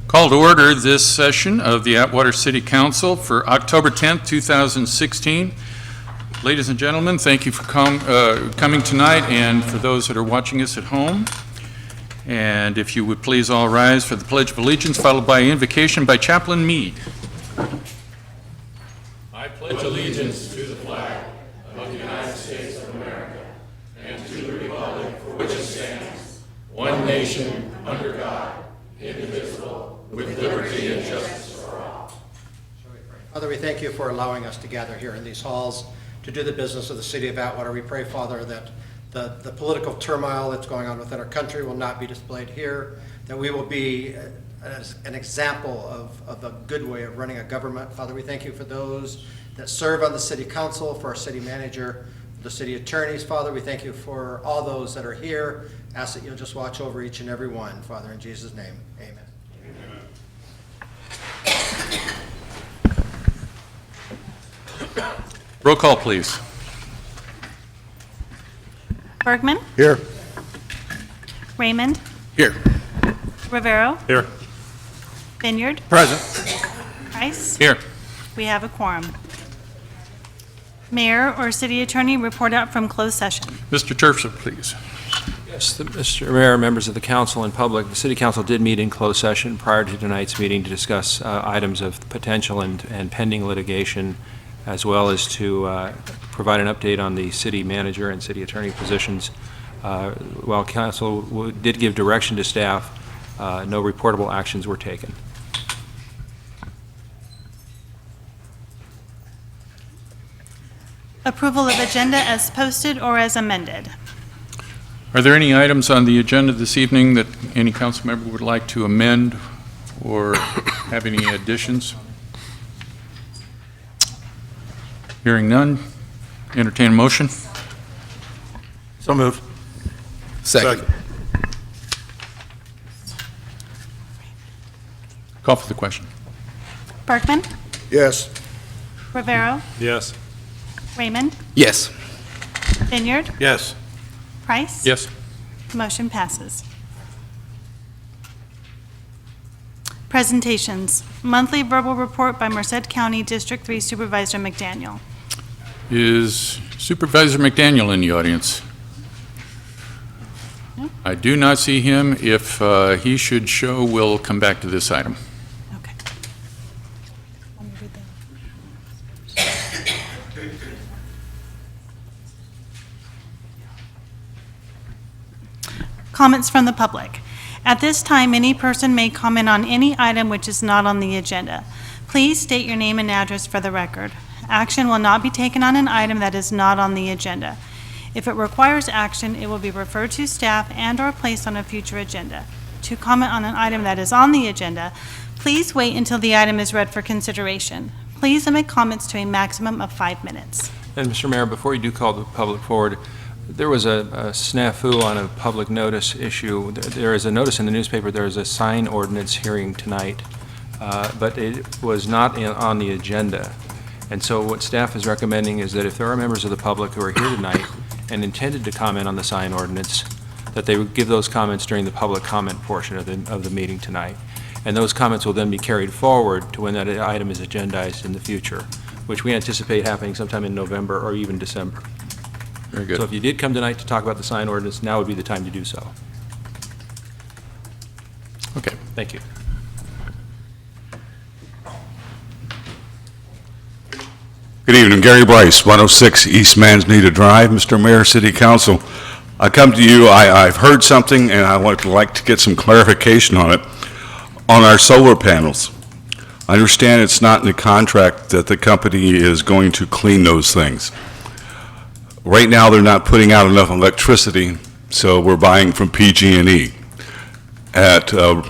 Call to order this session of the Atwater City Council for October 10th, 2016. Ladies and gentlemen, thank you for coming tonight, and for those that are watching us at home. And if you would please all rise for the Pledge of Allegiance, followed by invocation by Chaplain Meade. I pledge allegiance to the flag of the United States of America and to the republic for which it stands, one nation, under God, indivisible, with liberty and justice for all. Father, we thank you for allowing us to gather here in these halls to do the business of the city of Atwater. We pray, Father, that the political turmoil that's going on within our country will not be displayed here, that we will be an example of a good way of running a government. Father, we thank you for those that serve on the city council, for our city manager, the city attorneys. Father, we thank you for all those that are here. Ask that you'll just watch over each and every one. Father, in Jesus' name, amen. Roll call, please. Bergman? Here. Raymond? Here. Rivero? Here. Vineyard? Present. Price? Here. We have a quorum. Mayor or city attorney report out from closed session. Mr. Turfson, please. Yes, Mr. Mayor, members of the council and public, the city council did meet in closed session prior to tonight's meeting to discuss items of potential and pending litigation, as well as to provide an update on the city manager and city attorney positions. While council did give direction to staff, no reportable actions were taken. Approval of agenda as posted or as amended. Are there any items on the agenda this evening that any council member would like to amend or have any additions? Hearing none, entertain a motion. So moved. Second. Call for the question. Bergman? Yes. Rivero? Yes. Raymond? Yes. Vineyard? Yes. Price? Yes. Motion passes. Presentations. Monthly verbal report by Merced County District 3 Supervisor McDaniel. Is Supervisor McDaniel in the audience? No. I do not see him. If he should show, we'll come back to this item. Okay. Comments from the public. At this time, any person may comment on any item which is not on the agenda. Please state your name and address for the record. Action will not be taken on an item that is not on the agenda. If it requires action, it will be referred to staff and/or placed on a future agenda. To comment on an item that is on the agenda, please wait until the item is read for consideration. Please limit comments to a maximum of 5 minutes. And Mr. Mayor, before you do call the public forward, there was a snafu on a public notice issue. There is a notice in the newspaper, there is a sign ordinance hearing tonight, but it was not on the agenda. And so what staff is recommending is that if there are members of the public who are here tonight and intended to comment on the sign ordinance, that they would give those comments during the public comment portion of the meeting tonight. And those comments will then be carried forward to when that item is agendized in the future, which we anticipate happening sometime in November or even December. Very good. So if you did come tonight to talk about the sign ordinance, now would be the time to do so. Okay. Thank you. Good evening, Gary Bryce, 106 East Manzanita Drive. Mr. Mayor, City Council, I come to you, I've heard something and I would like to get some clarification on it. On our solar panels, I understand it's not in the contract that the company is going to clean those things. Right now, they're not putting out enough electricity, so we're buying from PG&E at a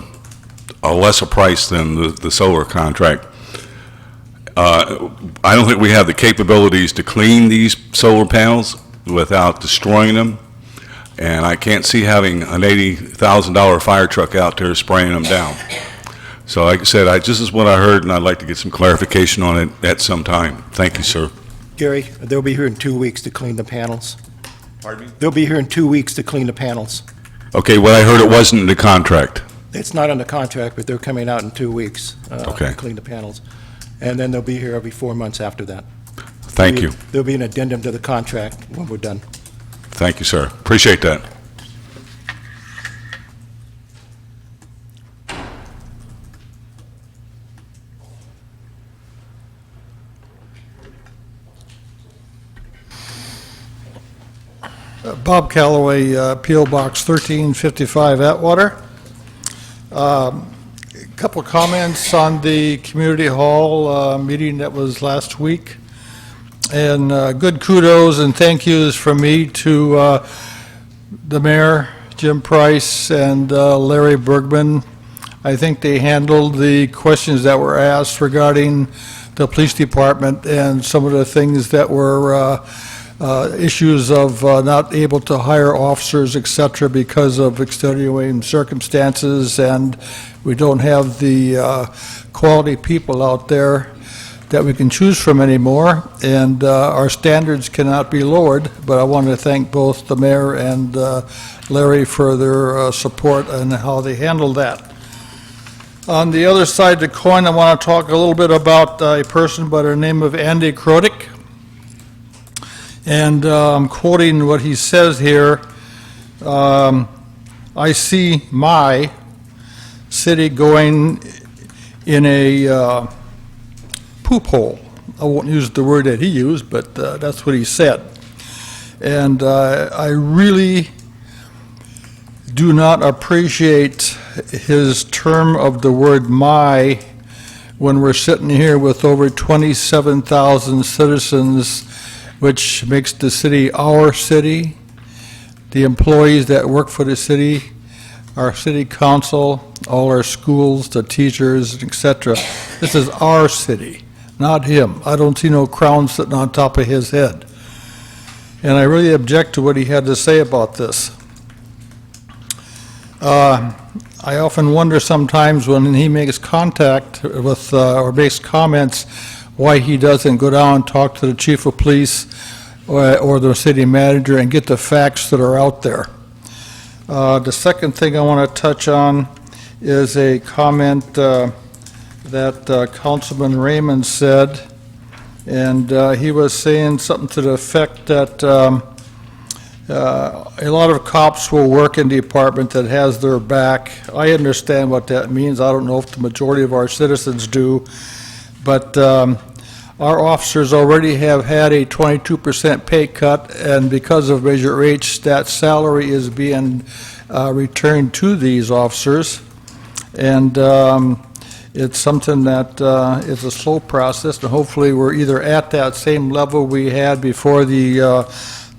lesser price than the solar contract. I don't think we have the capabilities to clean these solar panels without destroying them, and I can't see having an $80,000 fire truck out there spraying them down. So like I said, this is what I heard, and I'd like to get some clarification on it at some time. Thank you, sir. Gary, they'll be here in 2 weeks to clean the panels. Pardon me? They'll be here in 2 weeks to clean the panels. Okay, well, I heard it wasn't in the contract. It's not on the contract, but they're coming out in 2 weeks. Okay. To clean the panels. And then they'll be here every 4 months after that. Thank you. There'll be an addendum to the contract when we're done. Thank you, sir. Appreciate that. Bob Calloway, P.O. Box 1355, Atwater. A couple of comments on the Community Hall meeting that was last week. And good kudos and thank yous from me to the mayor, Jim Price, and Larry Bergman. I think they handled the questions that were asked regarding the police department and some of the things that were issues of not able to hire officers, et cetera, because of extenuating circumstances, and we don't have the quality people out there that we can choose from anymore, and our standards cannot be lowered, but I want to thank both the mayor and Larry for their support and how they handled that. On the other side of the coin, I want to talk a little bit about a person by the name of Andy Krodik. And I'm quoting what he says here. I see my city going in a poop hole. I won't use the word that he used, but that's what he said. And I really do not appreciate his term of the word my when we're sitting here with over 27,000 citizens, which makes the city our city, the employees that work for the city, our city council, all our schools, the teachers, etc. This is our city, not him. I don't see no crown sitting on top of his head. And I really object to what he had to say about this. I often wonder sometimes when he makes contact with, or makes comments, why he doesn't go down and talk to the chief of police or the city manager and get the facts that are out there. The second thing I want to touch on is a comment that Councilman Raymond said, and he was saying something to the effect that a lot of cops will work in the department that has their back. I understand what that means. I don't know if the majority of our citizens do, but our officers already have had a 22% pay cut, and because of Measure H, that salary is being returned to these officers. And it's something that is a slow process, and hopefully we're either at that same level we had before the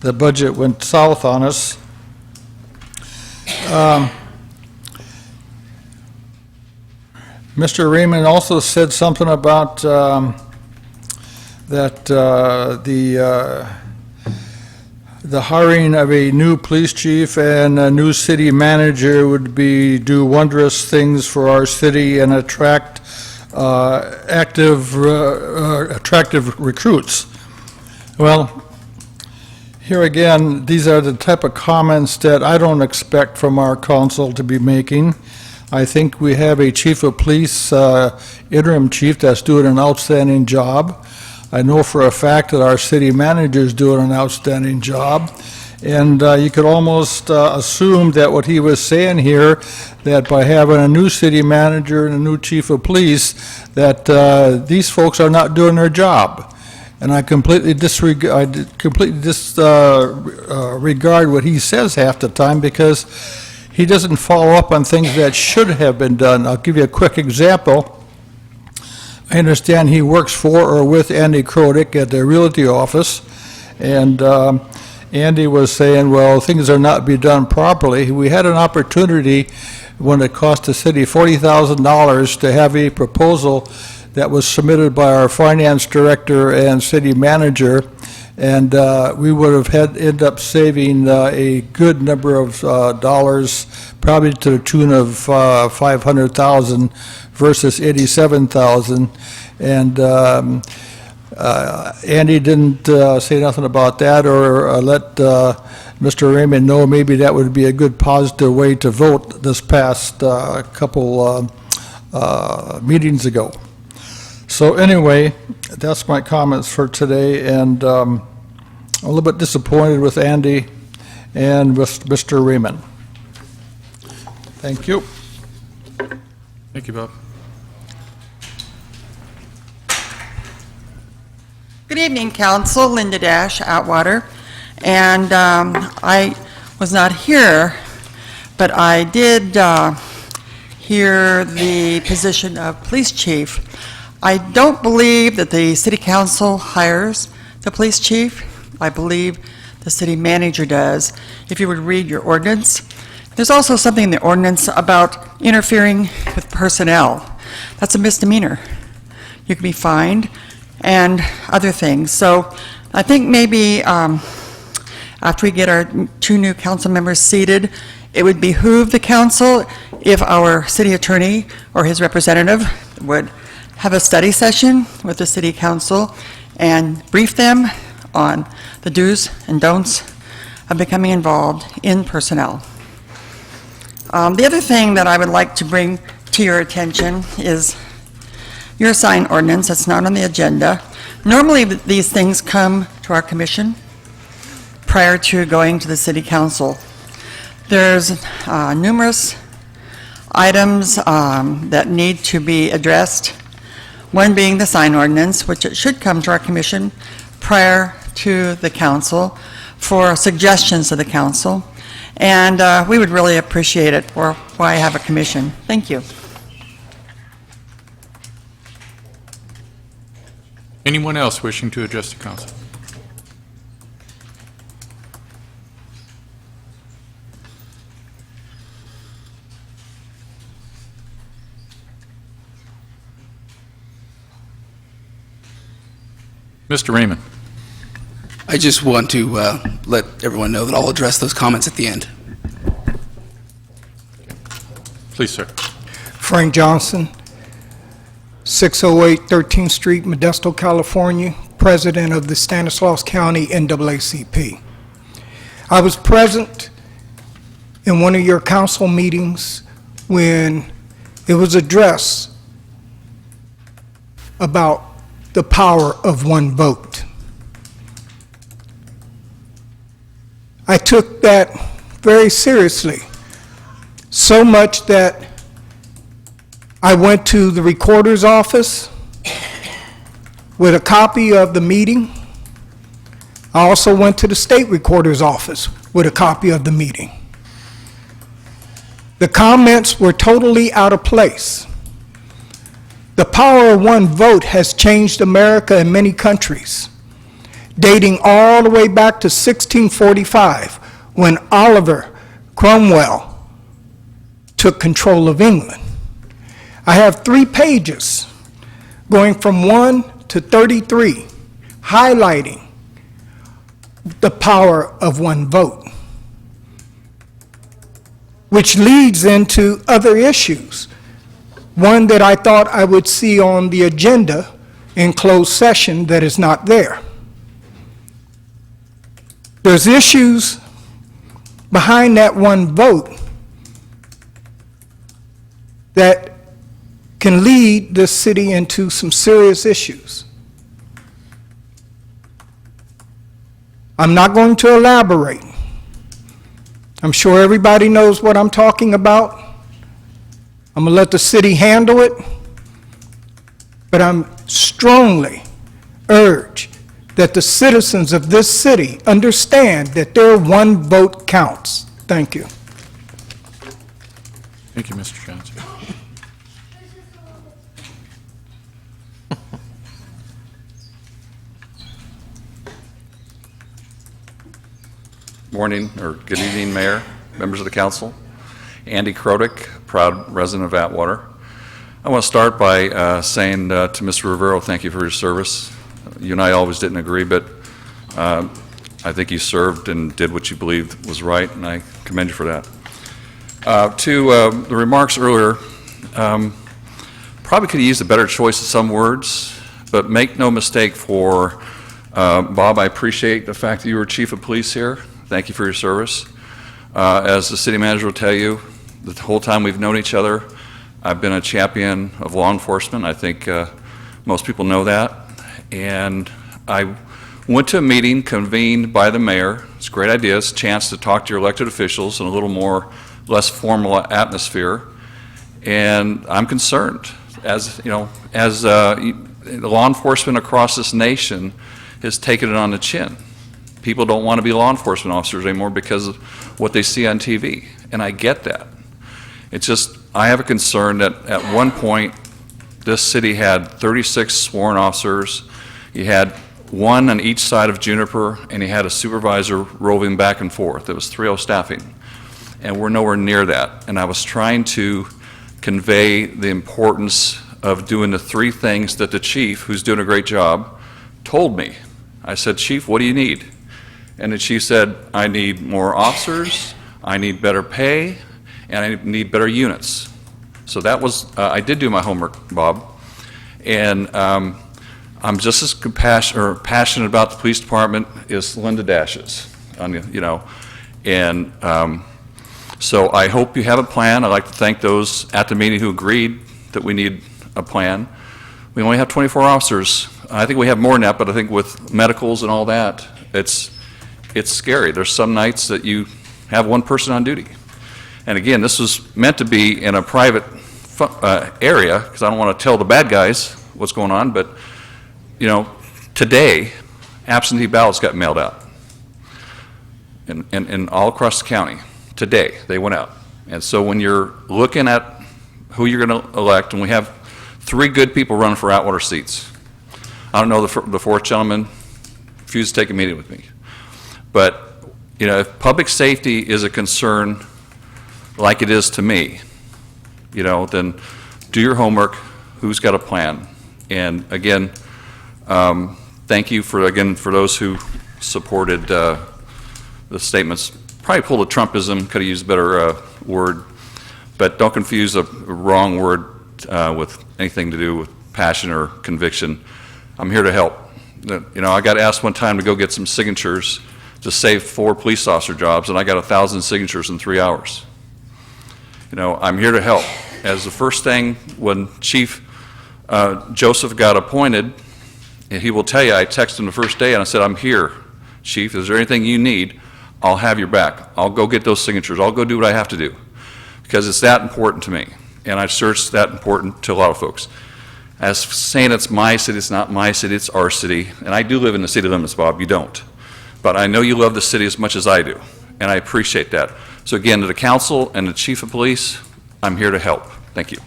budget went south on us. Mr. Raymond also said something about that the hiring of a new police chief and a new city manager would do wondrous things for our city and attract attractive recruits. Well, here again, these are the type of comments that I don't expect from our council to be making. I think we have a chief of police, interim chief, that's doing an outstanding job. I know for a fact that our city manager is doing an outstanding job. And you could almost assume that what he was saying here, that by having a new city manager and a new chief of police, that these folks are not doing their job. And I completely disregard what he says half the time, because he doesn't follow up on things that should have been done. I'll give you a quick example. I understand he works for or with Andy Krodik at the realty office, and Andy was saying, well, things are not being done properly. We had an opportunity when it cost the city $40,000 to have a proposal that was submitted by our finance director and city manager, and we would have ended up saving a good number of dollars, probably to the tune of $500,000 versus $87,000. And Andy didn't say nothing about that, or let Mr. Raymond know, maybe that would be a good positive way to vote this past couple meetings ago. So anyway, that's my comments for today, and I'm a little bit disappointed with Andy and with Mr. Raymond. Thank you. Thank you, Bob. Good evening, Council. Linda Dash, Atwater. And I was not here, but I did hear the position of police chief. I don't believe that the city council hires the police chief. I believe the city manager does. If you would read your ordinance, there's also something in the ordinance about interfering with personnel. That's a misdemeanor. You can be fined and other things. So I think maybe after we get our 2 new council members seated, it would behoove the council if our city attorney or his representative would have a study session with the city council and brief them on the do's and don'ts of becoming involved in personnel. The other thing that I would like to bring to your attention is your sign ordinance. That's not on the agenda. Normally, these things come to our commission prior to going to the city council. There's numerous items that need to be addressed, one being the sign ordinance, which it should come to our commission prior to the council for suggestions to the council, and we would really appreciate it, or why have a commission. Thank you. Anyone else wishing to address the council? Mr. Raymond. I just want to let everyone know that I'll address those comments at the end. Please, sir. Frank Johnson, 608 13th Street, Modesto, California, president of the Stanislaus County NAACP. I was present in one of your council meetings when it was addressed about the power of one vote. I took that very seriously, so much that I went to the recorder's office with a copy of the meeting. I also went to the state recorder's office with a copy of the meeting. The comments were totally out of place. The power of one vote has changed America and many countries, dating all the way back to 1645, when Oliver Cromwell took control of England. I have 3 pages going from 1 to 33 highlighting the power of one vote, which leads into other issues. One that I thought I would see on the agenda in closed session that is not there. There's issues behind that one vote that can lead this city into some serious issues. I'm not going to elaborate. I'm sure everybody knows what I'm talking about. I'm going to let the city handle it, but I'm strongly urge that the citizens of this city understand that their one vote counts. Thank you. Thank you, Mr. Johnson. Morning, or good evening, Mayor, members of the council. Andy Krodick, proud resident of Atwater. I want to start by saying to Mr. Rivero, thank you for your service. You and I always didn't agree, but I think you served and did what you believed was right, and I commend you for that. To the remarks earlier, probably could have used a better choice of some words, but make no mistake for Bob, I appreciate the fact that you were chief of police here. thank you for your service. As the city manager will tell you, the whole time we've known each other, I've been a champion of law enforcement. I think most people know that. And I went to a meeting convened by the mayor. It's a great idea. It's a chance to talk to your elected officials in a little more, less formal atmosphere. And I'm concerned, as you know, as law enforcement across this nation has taken it on the chin. People don't want to be law enforcement officers anymore because of what they see on TV, and I get that. It's just, I have a concern that at one point, this city had 36 sworn officers. You had one on each side of Juniper, and you had a supervisor roving back and forth. It was 3-0 staffing, and we're nowhere near that. And I was trying to convey the importance of doing the three things that the chief, who's doing a great job, told me. I said, Chief, what do you need? And the chief said, I need more officers, I need better pay, and I need better units. So that was, I did do my homework, Bob. And I'm just as passionate about the police department as Linda Dash is, you know. And so I hope you have a plan. I'd like to thank those at the meeting who agreed that we need a plan. We only have 24 officers. I think we have more than that, but I think with medicals and all that, it's scary. There's some nights that you have one person on duty. And again, this was meant to be in a private area, because I don't want to tell the bad guys what's going on, but you know, today, absentee ballots got mailed out. And all across the county. Today, they went out. And so when you're looking at who you're going to elect, and we have 3 good people running for Atwater seats. I don't know the fourth gentleman refused to take a meeting with me. But, you know, if public safety is a concern like it is to me, you know, then do your homework. Who's got a plan? And again, thank you for those who supported the statements. Probably pulled a Trumpism, could have used a better word, but don't confuse a wrong word with anything to do with passion or conviction. I'm here to help. You know, I got asked one time to go get some signatures to save 4 police officer jobs, and I got 1,000 signatures in 3 hours. You know, I'm here to help. As the first thing, when Chief Joseph got appointed, and he will tell you, I texted him the first day and I said, I'm here, Chief. Is there anything you need? I'll have your back. I'll go get those signatures. I'll go do what I have to do, because it's that important to me. And I'm sure it's that important to a lot of folks. As saying it's my city, it's not my city, it's our city. And I do live in the city limits, Bob, you don't. But I know you love the city as much as I do, and I appreciate that. So again, to the council and the chief of police, I'm here to help. Thank you.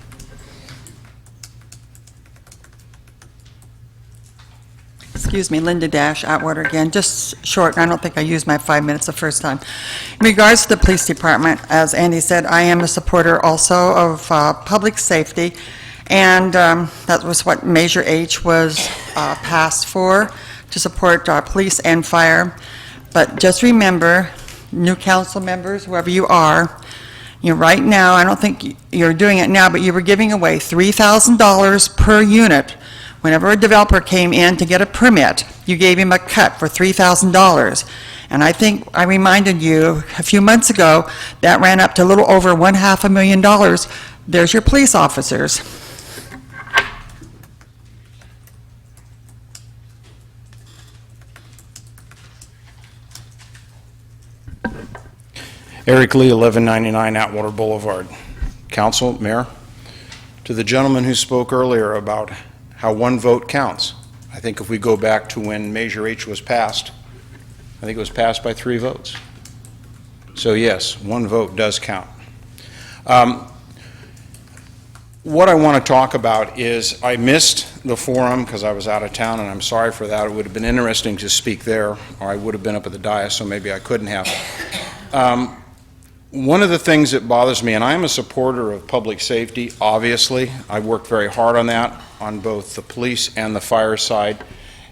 Excuse me, Linda Dash, Atwater again. Just short, I don't think I used my 5 minutes the first time. In regards to the police department, as Andy said, I am a supporter also of public safety, and that was what Measure H was passed for, to support police and fire. But just remember, new council members, whoever you are, you know, right now, I don't think you're doing it now, but you were giving away $3,000 per unit. Whenever a developer came in to get a permit, you gave him a cut for $3,000. And I think I reminded you a few months ago, that ran up to a little over $500,000. There's your police officers. Eric Lee, 1199 Atwater Boulevard. Council, Mayor, to the gentleman who spoke earlier about how one vote counts. I think if we go back to when Measure H was passed, I think it was passed by 3 votes. So yes, one vote does count. What I want to talk about is, I missed the forum because I was out of town, and I'm sorry for that. It would have been interesting to speak there, or I would have been up at the dais, so maybe I couldn't have. One of the things that bothers me, and I am a supporter of public safety, obviously. I worked very hard on that, on both the police and the fire side.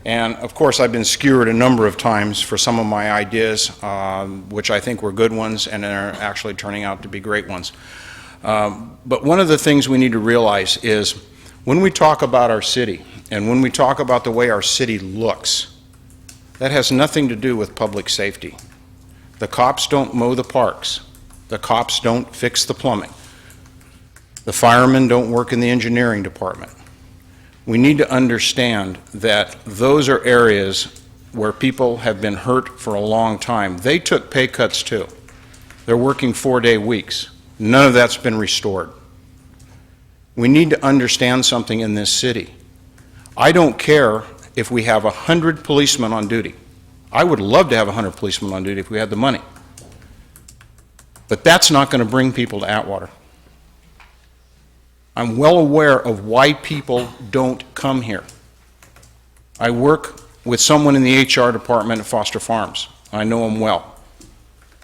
And of course, I've been skewered a number of times for some of my ideas, which I think were good ones and are actually turning out to be great ones. But one of the things we need to realize is, when we talk about our city, and when we talk about the way our city looks, that has nothing to do with public safety. The cops don't mow the parks. The cops don't fix the plumbing. The firemen don't work in the engineering department. We need to understand that those are areas where people have been hurt for a long time. They took pay cuts too. They're working 4-day weeks. None of that's been restored. We need to understand something in this city. I don't care if we have 100 policemen on duty. I would love to have 100 policemen on duty if we had the money. But that's not going to bring people to Atwater. I'm well aware of why people don't come here. I work with someone in the HR department at Foster Farms. I know them well.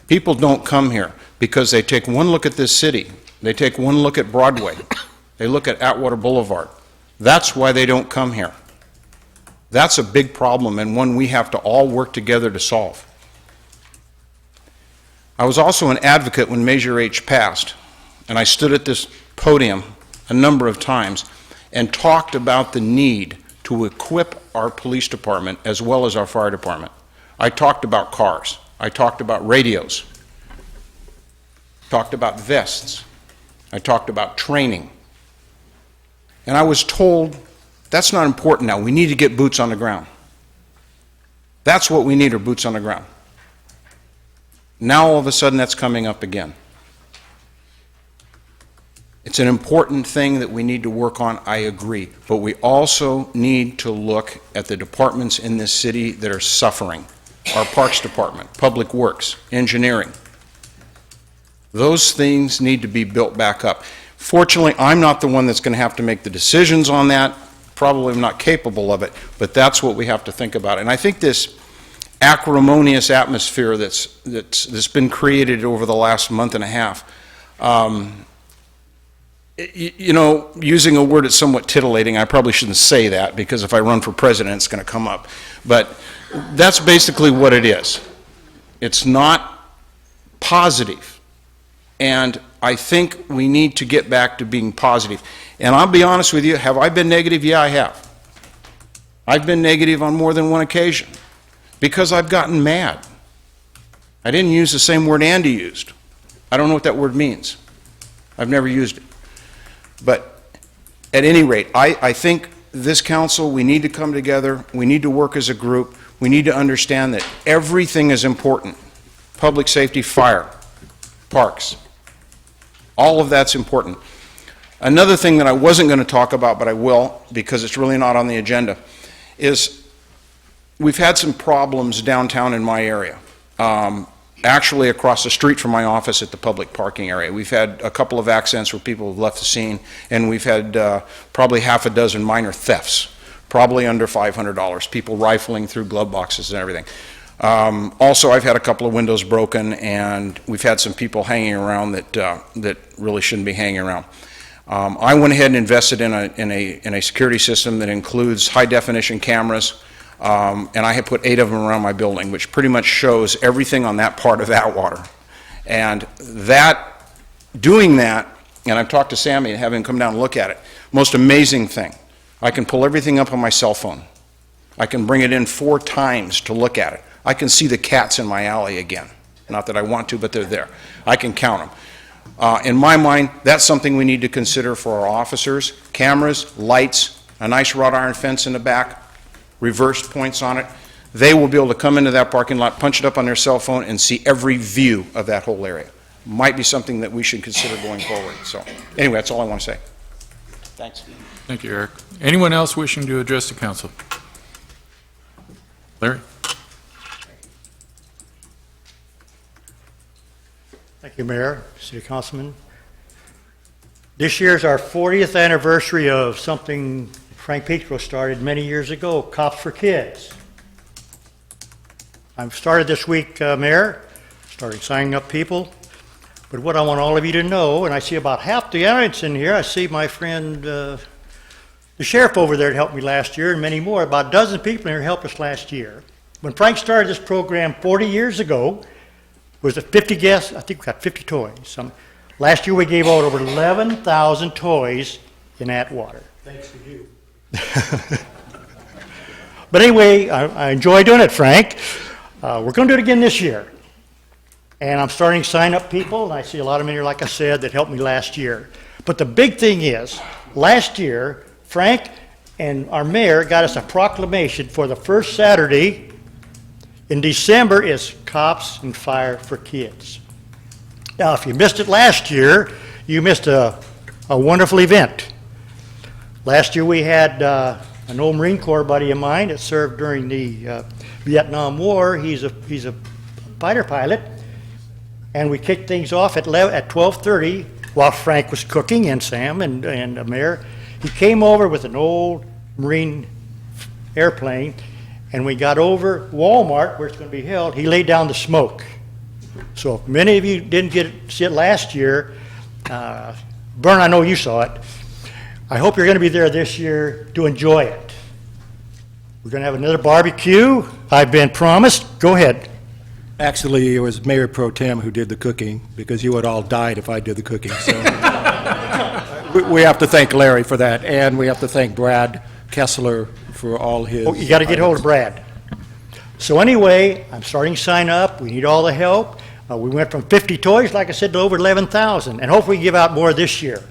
People don't come here because they take one look at this city. They take one look at Broadway. They look at Atwater Boulevard. That's why they don't come here. That's a big problem and one we have to all work together to solve. I was also an advocate when Measure H passed, and I stood at this podium a number of times and talked about the need to equip our police department as well as our fire department. I talked about cars. I talked about radios. Talked about vests. I talked about training. And I was told, that's not important now. We need to get boots on the ground. That's what we need, are boots on the ground. Now all of a sudden that's coming up again. It's an important thing that we need to work on, I agree. But we also need to look at the departments in this city that are suffering. Our Parks Department, Public Works, Engineering. Those things need to be built back up. Fortunately, I'm not the one that's going to have to make the decisions on that. Probably not capable of it, but that's what we have to think about. And I think this acrimonious atmosphere that's been created over the last month and a half, you know, using a word that's somewhat titillating, I probably shouldn't say that because if I run for president, it's going to come up. But that's basically what it is. It's not positive. And I think we need to get back to being positive. And I'll be honest with you, have I been negative? Yeah, I have. I've been negative on more than one occasion because I've gotten mad. I didn't use the same word Andy used. I don't know what that word means. I've never used it. But at any rate, I think this council, we need to come together. We need to work as a group. We need to understand that everything is important. Public safety, fire, parks. All of that's important. Another thing that I wasn't going to talk about, but I will, because it's really not on the agenda, is we've had some problems downtown in my area. Actually across the street from my office at the public parking area. We've had a couple of accidents where people have left the scene, and we've had probably half a dozen minor thefts, probably under $500, people rifling through glove boxes and everything. Also, I've had a couple of windows broken, and we've had some people hanging around that really shouldn't be hanging around. I went ahead and invested in a security system that includes high-definition cameras, and I have put 8 of them around my building, which pretty much shows everything on that part of Atwater. And doing that, and I've talked to Sammy and have him come down and look at it, most amazing thing. I can pull everything up on my cell phone. I can bring it in 4 times to look at it. I can see the cats in my alley again. Not that I want to, but they're there. I can count them. In my mind, that's something we need to consider for our officers. Cameras, lights, a nice wrought iron fence in the back, reversed points on it. They will be able to come into that parking lot, punch it up on their cell phone, and see every view of that whole area. Might be something that we should consider going forward. So anyway, that's all I want to say. Thanks. Thank you, Eric. Anyone else wishing to address the council? Larry? Thank you, Mayor, City Councilman. This year is our 40th anniversary of something Frank Petro started many years ago, Cops for Kids. I've started this week, Mayor, started signing up people. But what I want all of you to know, and I see about half the audience in here, I see my friend, the sheriff over there that helped me last year, and many more, about a dozen people in here helped us last year. When Frank started this program 40 years ago, was it 50 guests? I think we got 50 toys. Last year we gave out over 11,000 toys in Atwater. Thanks to you. But anyway, I enjoy doing it, Frank. We're going to do it again this year. And I'm starting to sign up people, and I see a lot of them here, like I said, that helped me last year. But the big thing is, last year, Frank and our mayor got us a proclamation for the first Saturday in December is Cops and Fire for Kids. Now, if you missed it last year, you missed a wonderful event. Last year we had an old Marine Corps buddy of mine that served during the Vietnam War. He's a fighter pilot, and we kicked things off at 12:30 while Frank was cooking, and Sam and the mayor. He came over with an old Marine airplane, and we got over Walmart, where it's going to be held. He laid down the smoke. So if many of you didn't see it last year, Bern, I know you saw it. I hope you're going to be there this year to enjoy it. We're going to have another barbecue. I've been promised. Go ahead. Actually, it was Mayor Pro Tem who did the cooking, because you would all died if I did the cooking. So we have to thank Larry for that, and we have to thank Brad Kessler for all his... Oh, you got to get hold of Brad. So anyway, I'm starting to sign up. We need all the help. We went from 50 toys, like I said, to over 11,000, and hopefully give out more this year.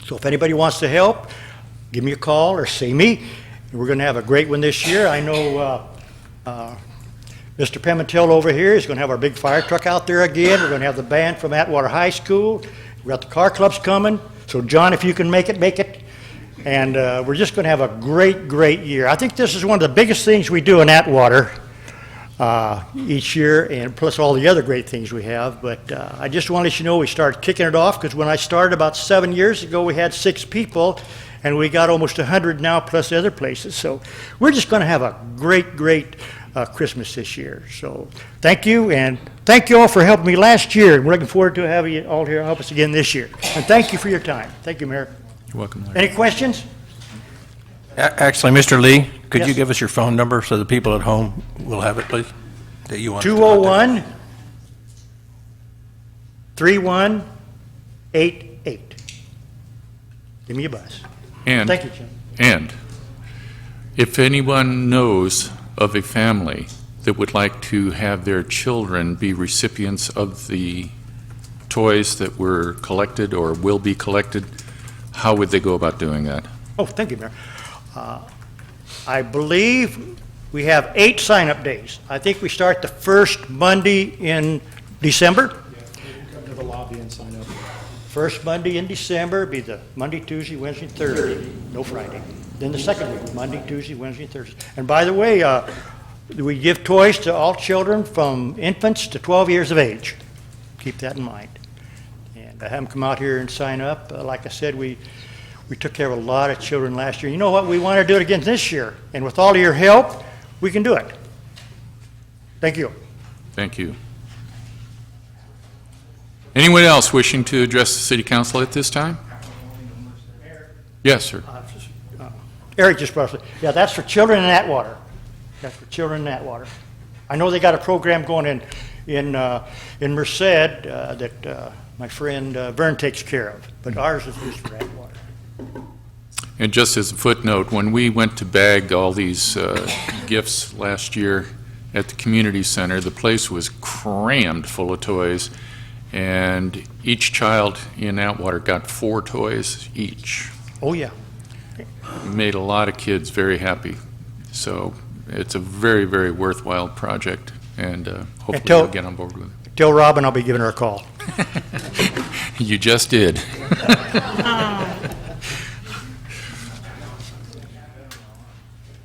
So if anybody wants to help, give me a call or see me. We're going to have a great one this year. I know Mr. Pimentel over here is going to have our big fire truck out there again. We're going to have the band from Atwater High School. We've got the car clubs coming. So John, if you can make it, make it. And we're just going to have a great, great year. I think this is one of the biggest things we do in Atwater each year, and plus all the other great things we have. But I just want to let you know we started kicking it off, because when I started about 7 years ago, we had 6 people, and we got almost 100 now, plus other places. So we're just going to have a great, great Christmas this year. So thank you, and thank you all for helping me last year. We're looking forward to having you all here help us again this year. And thank you for your time. Thank you, Mayor. You're welcome, Larry. Any questions? Actually, Mr. Lee, could you Yes. give us your phone number so the people at home will have it, please? That you want us to 201 3188. Give me a buzz. And, Thank you, Jim. and if anyone knows of a family that would like to have their children be recipients of the toys that were collected or will be collected, how would they go about doing that? Oh, thank you, Mayor. I believe we have 8 sign-up days. I think we start the first Monday in December. Come to the lobby and sign up. First Monday in December, be the Monday, Tuesday, Wednesday, Thursday, no Friday. Then the second week, Monday, Tuesday, Wednesday, Thursday. And by the way, we give toys to all children from infants to 12 years of age. Keep that in mind. And have them come out here and sign up. Like I said, we took care of a lot of children last year. You know what? We want to do it again this year. And with all of your help, we can do it. Thank you. Thank you. Anyone else wishing to address the city council at this time? Yes, sir. Eric just brought it. Yeah, that's for children in Atwater. That's for children in Atwater. I know they got a program going in Merced that my friend Vern takes care of, but ours is just for Atwater. And just as a footnote, when we went to bag all these gifts last year at the community center, the place was crammed full of toys, and each child in Atwater got 4 toys each. Oh, yeah. Made a lot of kids very happy. So it's a very, very worthwhile project, and hopefully you'll get on board with it. Tell Robin I'll be giving her a call. You just did.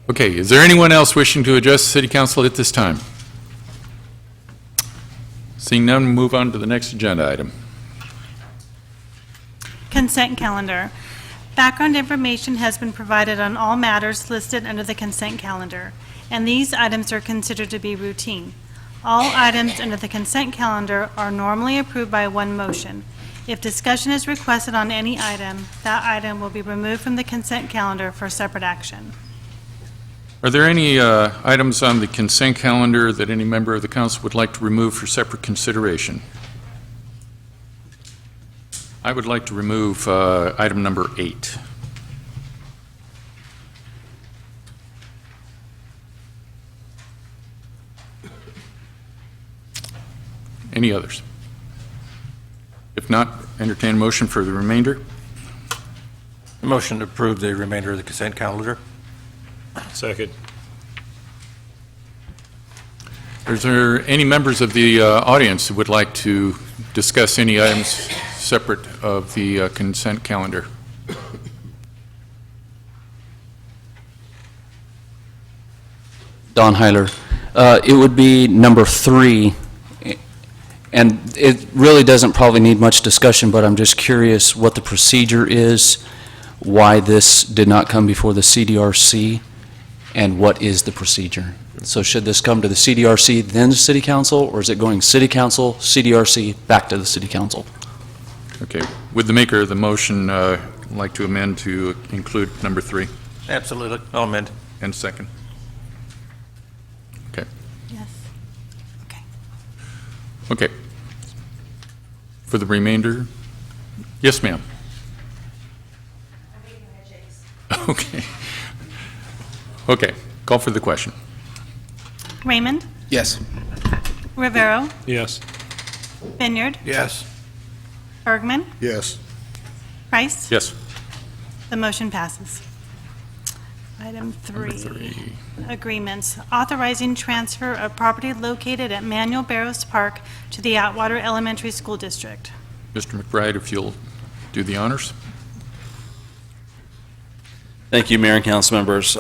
Okay, is there anyone else wishing to address the city council at this time? Seeing none, we'll move on to the next agenda item. Consent calendar. Background information has been provided on all matters listed under the consent calendar, and these items are considered to be routine. All items under the consent calendar are normally approved by one motion. If discussion is requested on any item, that item will be removed from the consent calendar for separate action. Are there any items on the consent calendar that any member of the council would like to remove for separate consideration? I would like to remove item number 8. Any others? If not, entertain a motion for the remainder. Motion to approve the remainder of the consent calendar. Second. Is there any members of the audience who would like to discuss any items separate of the consent calendar? Don Heiler. It would be number 3, and it really doesn't probably need much discussion, but I'm just curious what the procedure is, why this did not come before the CDRC, and what is the procedure? So should this come to the CDRC, then the City Council, or is it going City Council, CDRC, back to the City Council? Okay. Would the maker of the motion like to amend to include number 3? Absolutely. I'll amend. And second? Okay. Yes. Okay. Okay. For the remainder? Yes, ma'am. Okay. Okay. Call for the question. Raymond? Yes. Rivero? Yes. Vineyard? Yes. Bergman? Yes. Price? Yes. The motion passes. Item 3. Agreements. Authorizing transfer of property located at Manuel Barros Park to the Atwater Elementary School District. Mr. McBride, if you'll do the honors. Thank you, Mayor and council members.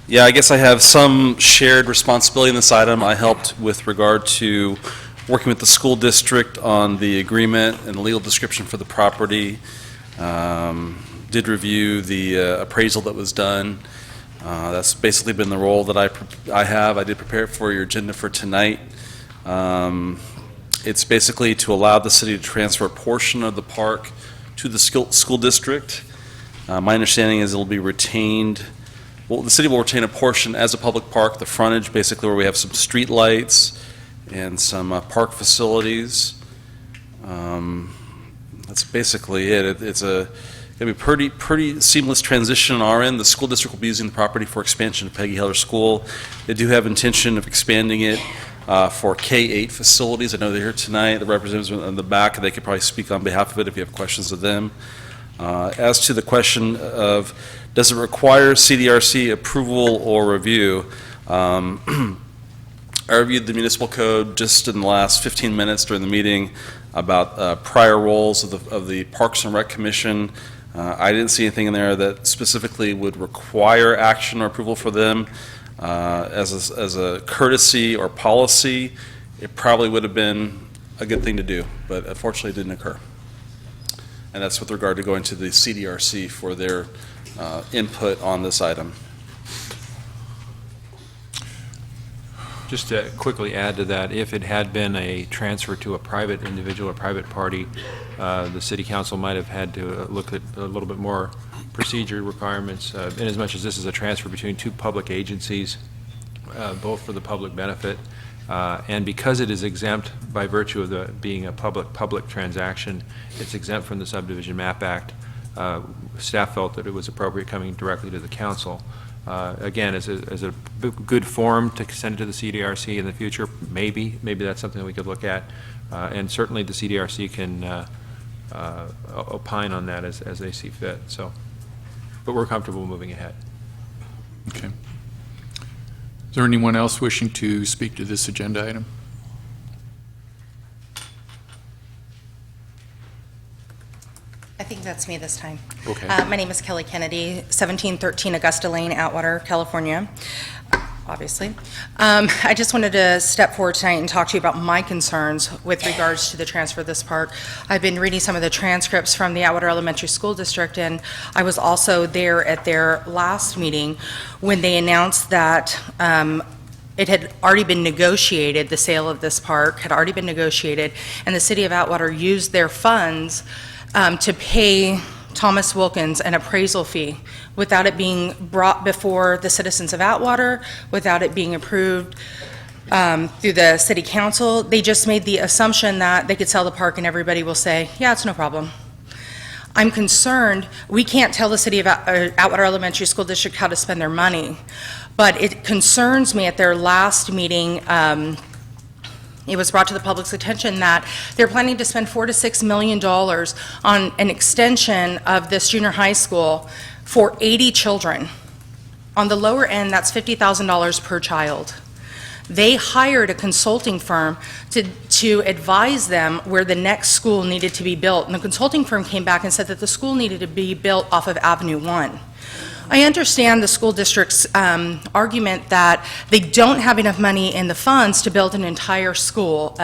Yeah, I guess I have some shared responsibility in this item. I helped with regard to working with the school district on the agreement and the legal description for the property. Did review the appraisal that was done. That's basically been the role that I have. I did prepare it for your agenda for tonight. It's basically to allow the city to transfer a portion of the park to the school district. My understanding is it'll be retained. Well, the city will retain a portion as a public park, the frontage, basically where we have some street lights and some park facilities. That's basically it. It's going to be pretty seamless transition on our end. The school district will be using the property for expansion of Peggy Heller School. They do have intention of expanding it for K-8 facilities. I know they're here tonight. The representatives in the back, they could probably speak on behalf of it if you have questions of them. As to the question of does it require CDRC approval or review, I reviewed the municipal code just in the last 15 minutes during the meeting about prior roles of the Parks and Rec Commission. I didn't see anything in there that specifically would require action or approval for them. As a courtesy or policy, it probably would have been a good thing to do, but unfortunately it didn't occur. And that's with regard to going to the CDRC for their input on this item. Just to quickly add to that, if it had been a transfer to a private individual or private party, the city council might have had to look at a little bit more procedure requirements, in as much as this is a transfer between two public agencies, both for the public benefit. And because it is exempt by virtue of being a public transaction, it's exempt from the Subdivision Map Act. Staff felt that it was appropriate coming directly to the council. Again, as a good form to send it to the CDRC in the future, maybe that's something that we could look at. And certainly the CDRC can opine on that as they see fit. So, but we're comfortable moving ahead. Okay. Is there anyone else wishing to speak to this agenda item? I think that's me this time. Okay. My name is Kelly Kennedy, 1713 Augusta Lane, Atwater, California, obviously. I just wanted to step forward tonight and talk to you about my concerns with regards to the transfer of this park. I've been reading some of the transcripts from the Atwater Elementary School District, and I was also there at their last meeting when they announced that it had already been negotiated, the sale of this park had already been negotiated, and the city of Atwater used their funds to pay Thomas Wilkins an appraisal fee without it being brought before the citizens of Atwater, without it being approved through the city council. They just made the assumption that they could sell the park and everybody will say, yeah, it's no problem. I'm concerned, we can't tell the city of Atwater Elementary School District how to spend their money, but it concerns me at their last meeting it was brought to the public's attention that they're planning to spend $4 to $6 million on an extension of this junior high school for 80 children. On the lower end, that's $50,000 per child. They hired a consulting firm to advise them where the next school needed to be built, and the consulting firm came back and said that the school needed to be built off of Avenue 1. I understand the school district's argument that they don't have enough money in the funds to build an entire school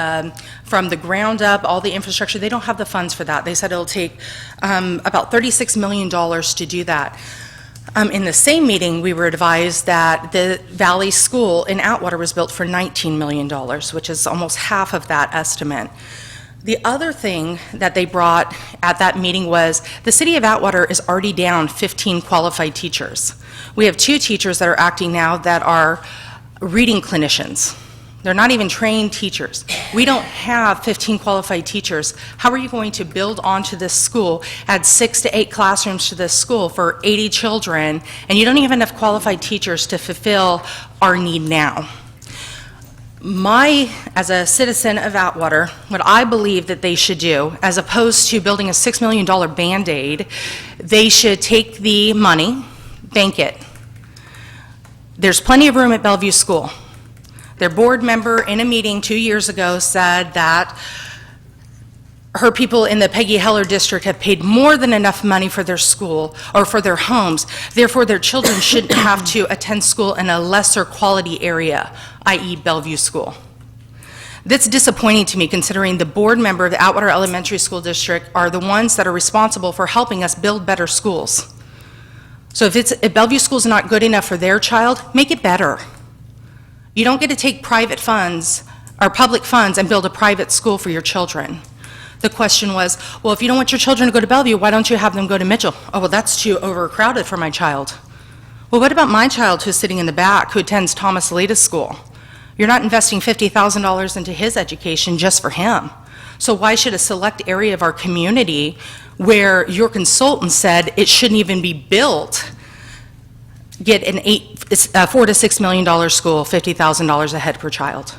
from the ground up, all the infrastructure. They don't have the funds for that. They said it'll take about $36 million to do that. In the same meeting, we were advised that the Valley School in Atwater was built for $19 million, which is almost half of that estimate. The other thing that they brought at that meeting was the city of Atwater is already down 15 qualified teachers. We have 2 teachers that are acting now that are reading clinicians. They're not even trained teachers. We don't have 15 qualified teachers. How are you going to build onto this school, add 6 to 8 classrooms to this school for 80 children, and you don't even have qualified teachers to fulfill our need now? As a citizen of Atwater, what I believe that they should do, as opposed to building a $6 million Band-Aid, they should take the money, bank it. There's plenty of room at Bellevue School. Their board member in a meeting 2 years ago said that her people in the Peggy Heller district have paid more than enough money for their school or for their homes. Therefore, their children shouldn't have to attend school in a lesser quality area, i.e. Bellevue School. That's disappointing to me, considering the board member of the Atwater Elementary School District are the ones that are responsible for helping us build better schools. So if Bellevue School is not good enough for their child, make it better. You don't get to take private funds or public funds and build a private school for your children. The question was, well, if you don't want your children to go to Bellevue, why don't you have them go to Mitchell? Oh, well, that's too overcrowded for my child. Well, what about my child who's sitting in the back who attends Thomas Alita School? You're not investing $50,000 into his education just for him. So why should a select area of our community where your consultant said it shouldn't even be built get an $4 to $6 million school, $50,000 a head per child?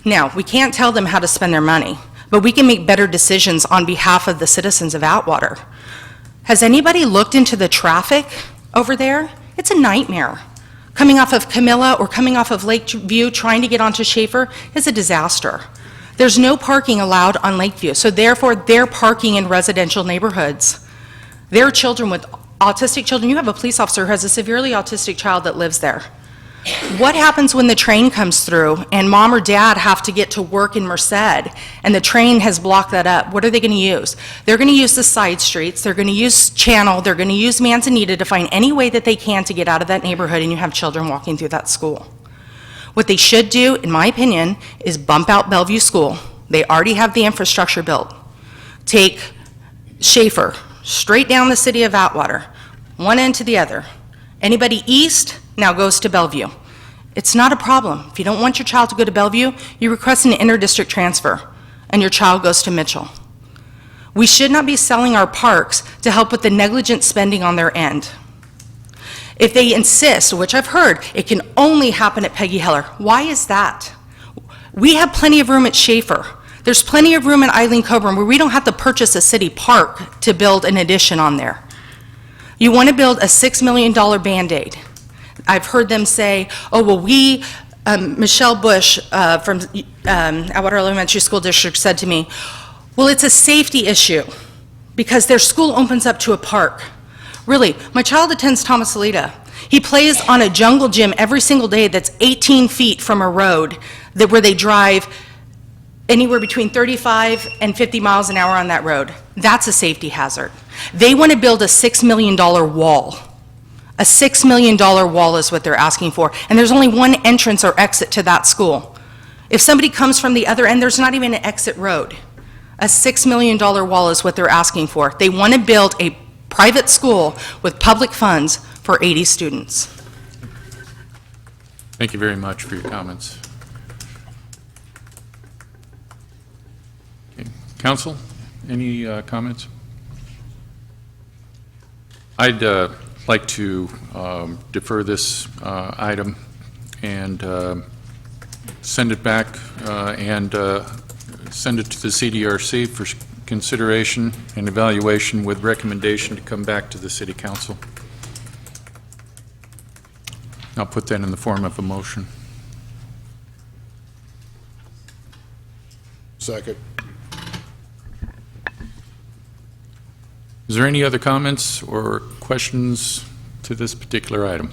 Now, we can't tell them how to spend their money, but we can make better decisions on behalf of the citizens of Atwater. Has anybody looked into the traffic over there? It's a nightmare. Coming off of Camilla or coming off of Lakeview, trying to get onto Schaefer is a disaster. There's no parking allowed on Lakeview, so therefore they're parking in residential neighborhoods. There are children with autistic children. You have a police officer who has a severely autistic child that lives there. What happens when the train comes through and mom or dad have to get to work in Merced and the train has blocked that up? What are they going to use? They're going to use the side streets, they're going to use Channel, they're going to use Manzanita to find any way that they can to get out of that neighborhood, and you have children walking through that school. What they should do, in my opinion, is bump out Bellevue School. They already have the infrastructure built. Take Schaefer, straight down the city of Atwater, one end to the other. Anybody east now goes to Bellevue. It's not a problem. If you don't want your child to go to Bellevue, you request an inter-district transfer, and your child goes to Mitchell. We should not be selling our parks to help with the negligent spending on their end. If they insist, which I've heard, it can only happen at Peggy Heller. Why is that? We have plenty of room at Schaefer. There's plenty of room at Eileen Coburn where we don't have to purchase a city park to build an addition on there. You want to build a $6 million Band-Aid. I've heard them say, oh, well, Michelle Bush from Atwater Elementary School District said to me, well, it's a safety issue because their school opens up to a park. Really, my child attends Thomas Alita. He plays on a jungle gym every single day that's 18 feet from a road where they drive anywhere between 35 and 50 miles an hour on that road. That's a safety hazard. They want to build a $6 million wall. A $6 million wall is what they're asking for, and there's only one entrance or exit to that school. If somebody comes from the other end, there's not even an exit road. A $6 million wall is what they're asking for. They want to build a private school with public funds for 80 students. Thank you very much for your comments. Okay. Council, any comments? I'd like to defer this item and send it back and send it to the CDRC for consideration and evaluation with recommendation to come back to the City Council. I'll put that in the form of a motion. Second. Is there any other comments or questions to this particular item?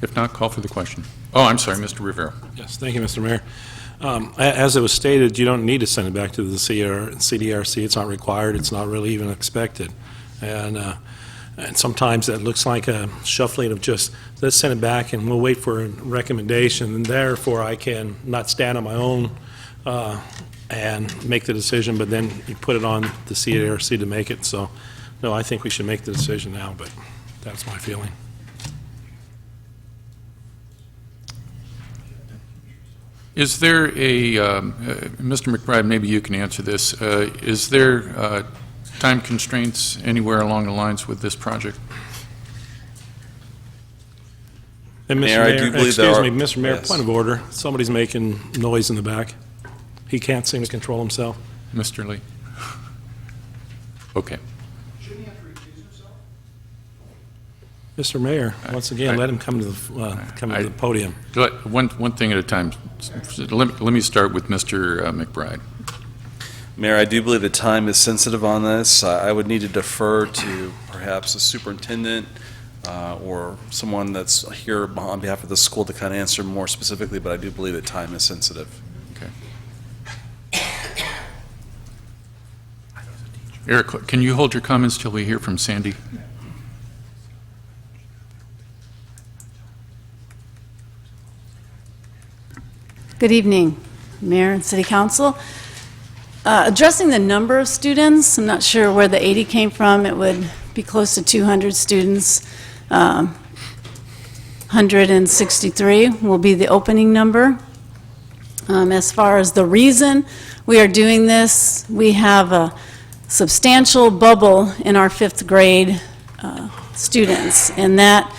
If not, call for the question. Oh, I'm sorry, Mr. Rivera. Yes, thank you, Mr. Mayor. As it was stated, you don't need to send it back to the CDRC. It's not required. It's not really even expected. And sometimes that looks like a shuffling of just, let's send it back and we'll wait for a recommendation, and therefore I can not stand on my own and make the decision, but then you put it on the CDRC to make it. So, no, I think we should make the decision now, but that's my feeling. Is there a, Mr. McBride, maybe you can answer this, is there time constraints anywhere along the lines with this project? And Mr. Mayor, I do believe there excuse are- me, Mr. Mayor, Yes. point of order. Somebody's making noise in the back. He can't seem to control himself. Mr. Lee? Okay. Mr. Mayor, once again, let him come to the podium. One thing at a time. Let me start with Mr. McBride. Mayor, I do believe the time is sensitive on this. I would need to defer to perhaps a superintendent or someone that's here on behalf of the school to kind of answer more specifically, but I do believe that time is sensitive. Okay. Eric, can you hold your comments till we hear from Sandy? Good evening, Mayor and City Council. Addressing the number of students, I'm not sure where the 80 came from. It would be close to 200 students. 163 will be the opening number. As far as the reason we are doing this, we have a substantial bubble in our fifth grade students, and that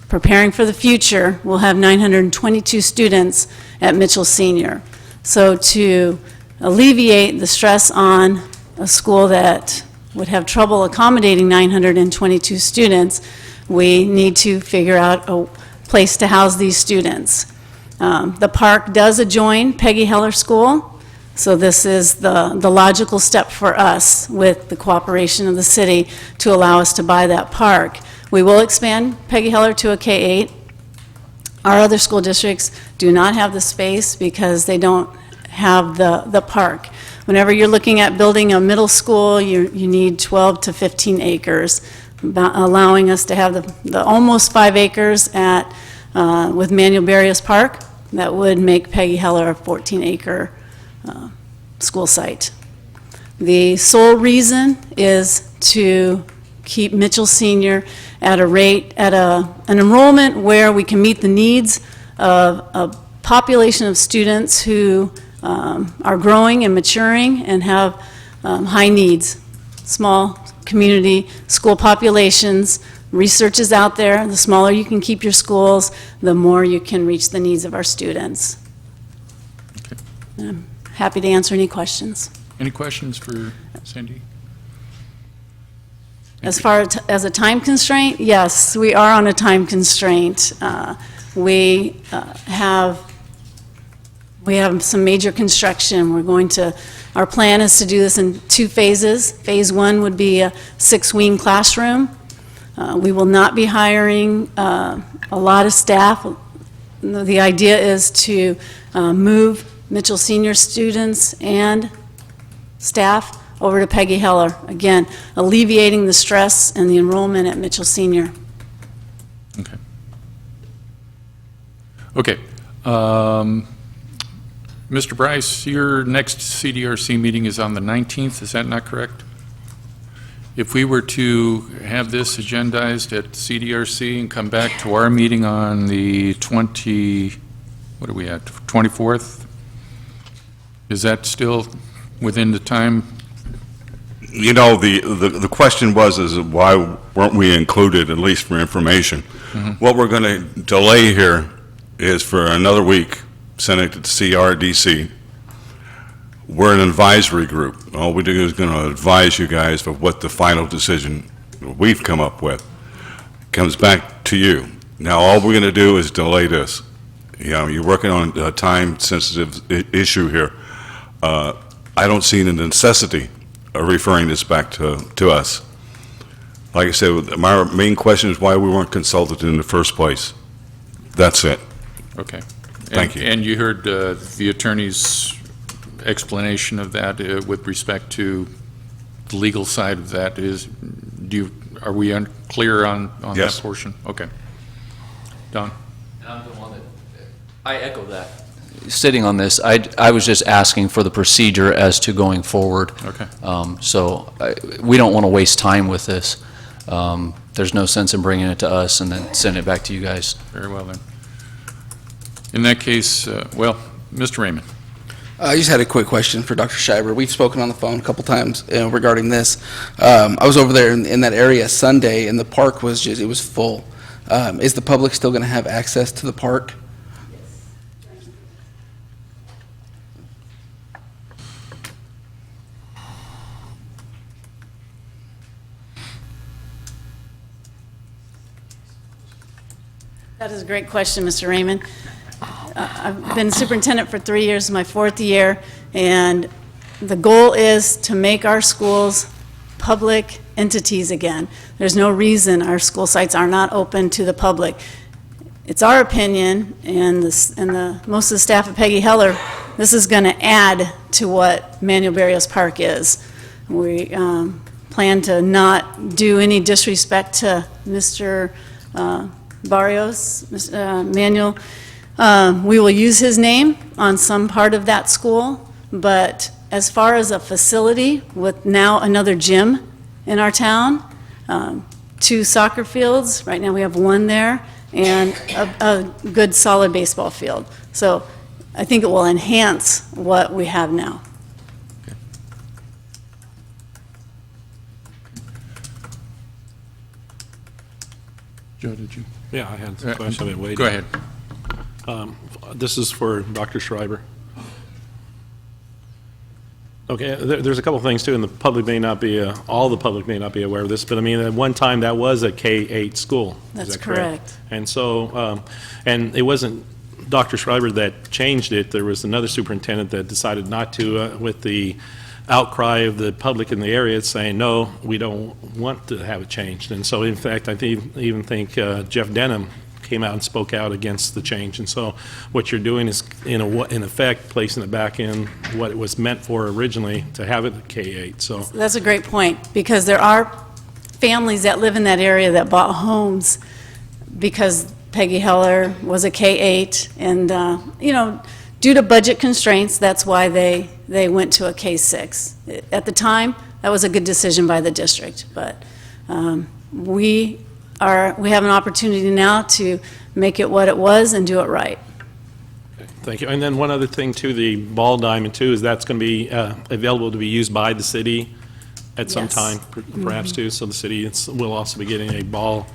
preparing for the future, we'll have 922 students at Mitchell Senior. So to alleviate the stress on a school that would have trouble accommodating 922 students, we need to figure out a place to house these students. The park does adjoin Peggy Heller School, so this is the logical step for us with the cooperation of the city to allow us to buy that park. We will expand Peggy Heller to a K-8. Our other school districts do not have the space because they don't have the park. Whenever you're looking at building a middle school, you need 12 to 15 acres, allowing us to have the almost 5 acres at with Manuel Barrios Park. That would make Peggy Heller a 14-acre school site. The sole reason is to keep Mitchell Senior at a rate, at an enrollment where we can meet the needs of a population of students who are growing and maturing and have high needs. Small community school populations, research is out there. The smaller you can keep your schools, the more you can reach the needs of our students. Okay. I'm happy to answer any questions. Any questions for Sandy? As far as a time constraint, yes, we are on a time constraint. We have some major construction. Our plan is to do this in 2 phases. Phase 1 would be a 6-wing classroom. We will not be hiring a lot of staff. The idea is to move Mitchell Senior students and staff over to Peggy Heller. Again, alleviating the stress and the enrollment at Mitchell Senior. Okay. Okay. Mr. Bryce, your next CDRC meeting is on the 19th, is that not correct? If we were to have this agendized at CDRC and come back to our meeting on the 24th, is that still within the time You know, the question was, is why weren't we included, at least for information? What we're going to delay here is for another week, send it to CRDC. We're an advisory group. All we do is going to advise you guys of what the final decision we've come up with. Comes back to you. Now, all we're going to do is delay this. You know, you're working on a time-sensitive issue here. I don't see the necessity of referring this back to us. Like I said, my main question is why we weren't consulted in the first place. That's it. Okay. Thank you. And you heard the attorney's explanation of that with respect to the legal side of that. Are we unclear on Yes. that portion? Okay. Don? I'm the one that, I echo that. Sitting on this, I was just asking for the procedure as to going forward. Okay. So we don't want to waste time with this. There's no sense in bringing it to us and then sending it back to you guys. Very well, then. In that case, well, Mr. Raymond. I just had a quick question for Dr. Schreiber. We've spoken on the phone a couple times regarding this. I was over there in that area Sunday, and the park was it was full. Is the public still going to have access to the park? That is a great question, Mr. Raymond. I've been superintendent for 3 years, my 4th year, and the goal is to make our schools public entities again. There's no reason our school sites are not open to the public. It's our opinion, and most of the staff at Peggy Heller, this is going to add to what Manuel Barrios Park is. We plan to not do any disrespect to Mr. Barrios, Manuel. We will use his name on some part of that school, but as far as a facility with now another gym in our town, 2 soccer fields, right now we have 1 there, and a good solid baseball field. So I think it will enhance what we have now. Joe, did you? Yeah, I had a question. I've been waiting. Go ahead. This is for Dr. Schreiber. Okay, there's a couple of things too, and the public may not be, all the public may not be aware of this, but I mean, at one time that was a K-8 school. That's Is that correct? correct. And so, and it wasn't Dr. Schreiber that changed it. There was another superintendent that decided not to, with the outcry of the public in the area saying, no, we don't want to have it changed. And so, in fact, I even think Jeff Denham came out and spoke out against the change. And so what you're doing is, in effect, placing it back in what it was meant for originally, to have it at K-8. So That's a great point, because there are families that live in that area that bought homes because Peggy Heller was a K-8, and, due to budget constraints, that's why they went to a K-6. At the time, that was a good decision by the district, but we have an opportunity now to make it what it was and do it right. thank you. And then one other thing too, the ball diamond too, is that's going to be available to be used by the city at some Yes. time, perhaps too. So the city will also be getting a ball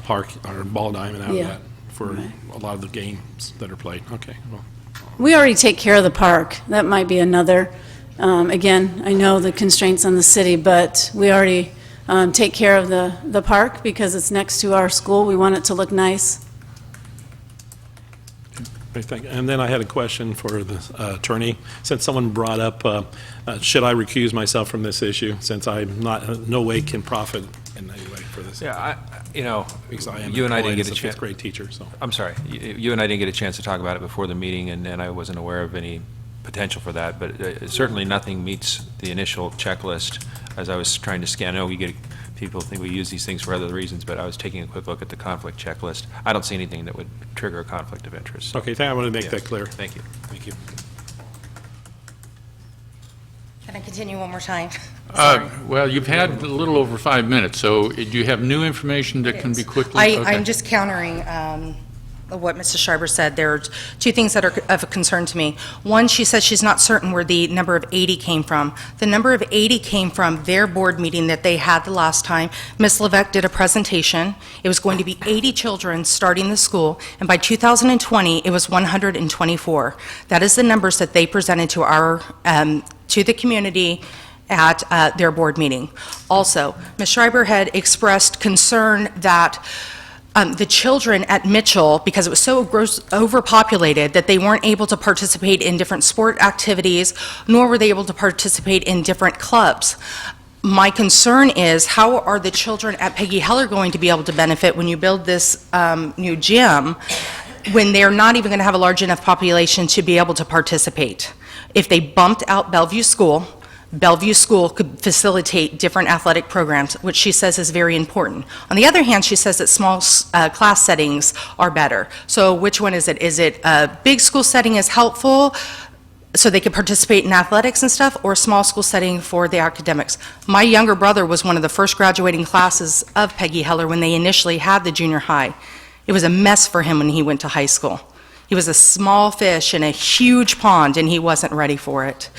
park or ball diamond out of Yeah. that for a lot of the games that are played. Okay, well. We already take care of the park. That might be another, again, I know the constraints on the city, but we already take care of the park because it's next to our school. We want it to look nice. Okay, thank you. And then I had a question for the attorney. Since someone brought up, should I recuse myself from this issue, since I'm no way can profit in any way for this? Yeah, Because I am you and I employed didn't get as a a fifth chance. grade teacher, so. I'm sorry. You and I didn't get a chance to talk about it before the meeting, and I wasn't aware of any potential for that. But certainly nothing meets the initial checklist. As I was trying to scan, I know people think we use these things for other reasons, but I was taking a quick look at the conflict checklist. I don't see anything that would trigger a conflict of interest. Okay, I want to make Yeah. that clear. Thank you. Thank you. Can I continue one more time? Sorry. Well, you've had a little over 5 minutes, so do you have new information that can be quickly? Okay. I'm just countering what Mrs. Schreiber said. There are two things that are of concern to me. One, she says she's not certain where the number of 80 came from. The number of 80 came from their board meeting that they had the last time. Ms. Levesque did a presentation. It was going to be 80 children starting the school, and by 2020, it was 124. That is the numbers that they presented to to the community at their board meeting. Also, Ms. Schreiber had expressed concern that the children at Mitchell, because it was so overpopulated, that they weren't able to participate in different sport activities, nor were they able to participate in different clubs. My concern is, how are the children at Peggy Heller going to be able to benefit when you build this new gym, when they're not even going to have a large enough population to be able to participate? If they bumped out Bellevue School could facilitate different athletic programs, which she says is very important. On the other hand, she says that small class settings are better. So which one is it? Is it a big school setting is helpful so they could participate in athletics and stuff, or a small school setting for the academics? My younger brother was one of the first graduating classes of Peggy Heller when they initially had the junior high. It was a mess for him when he went to high school. He was a small fish in a huge pond, and he wasn't ready for it.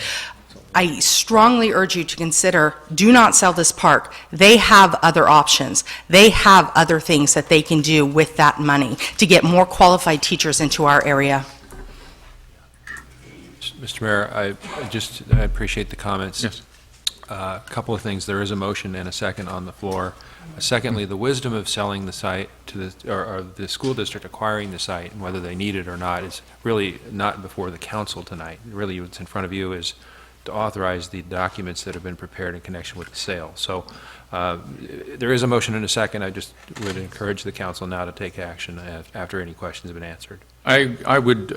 I strongly urge you to consider, do not sell this park. They have other options. They have other things that they can do with that money to get more qualified teachers into our area. Mr. Mayor, I appreciate the comments. Yes. A couple of things. There is a motion and a second on the floor. Secondly, the wisdom of selling the site to or the school district acquiring the site, and whether they need it or not, is really not before the council tonight. Really, what's in front of you is to authorize the documents that have been prepared in connection with the sale. So there is a motion and a second. I just would encourage the council now to take action after any questions have been answered. I would,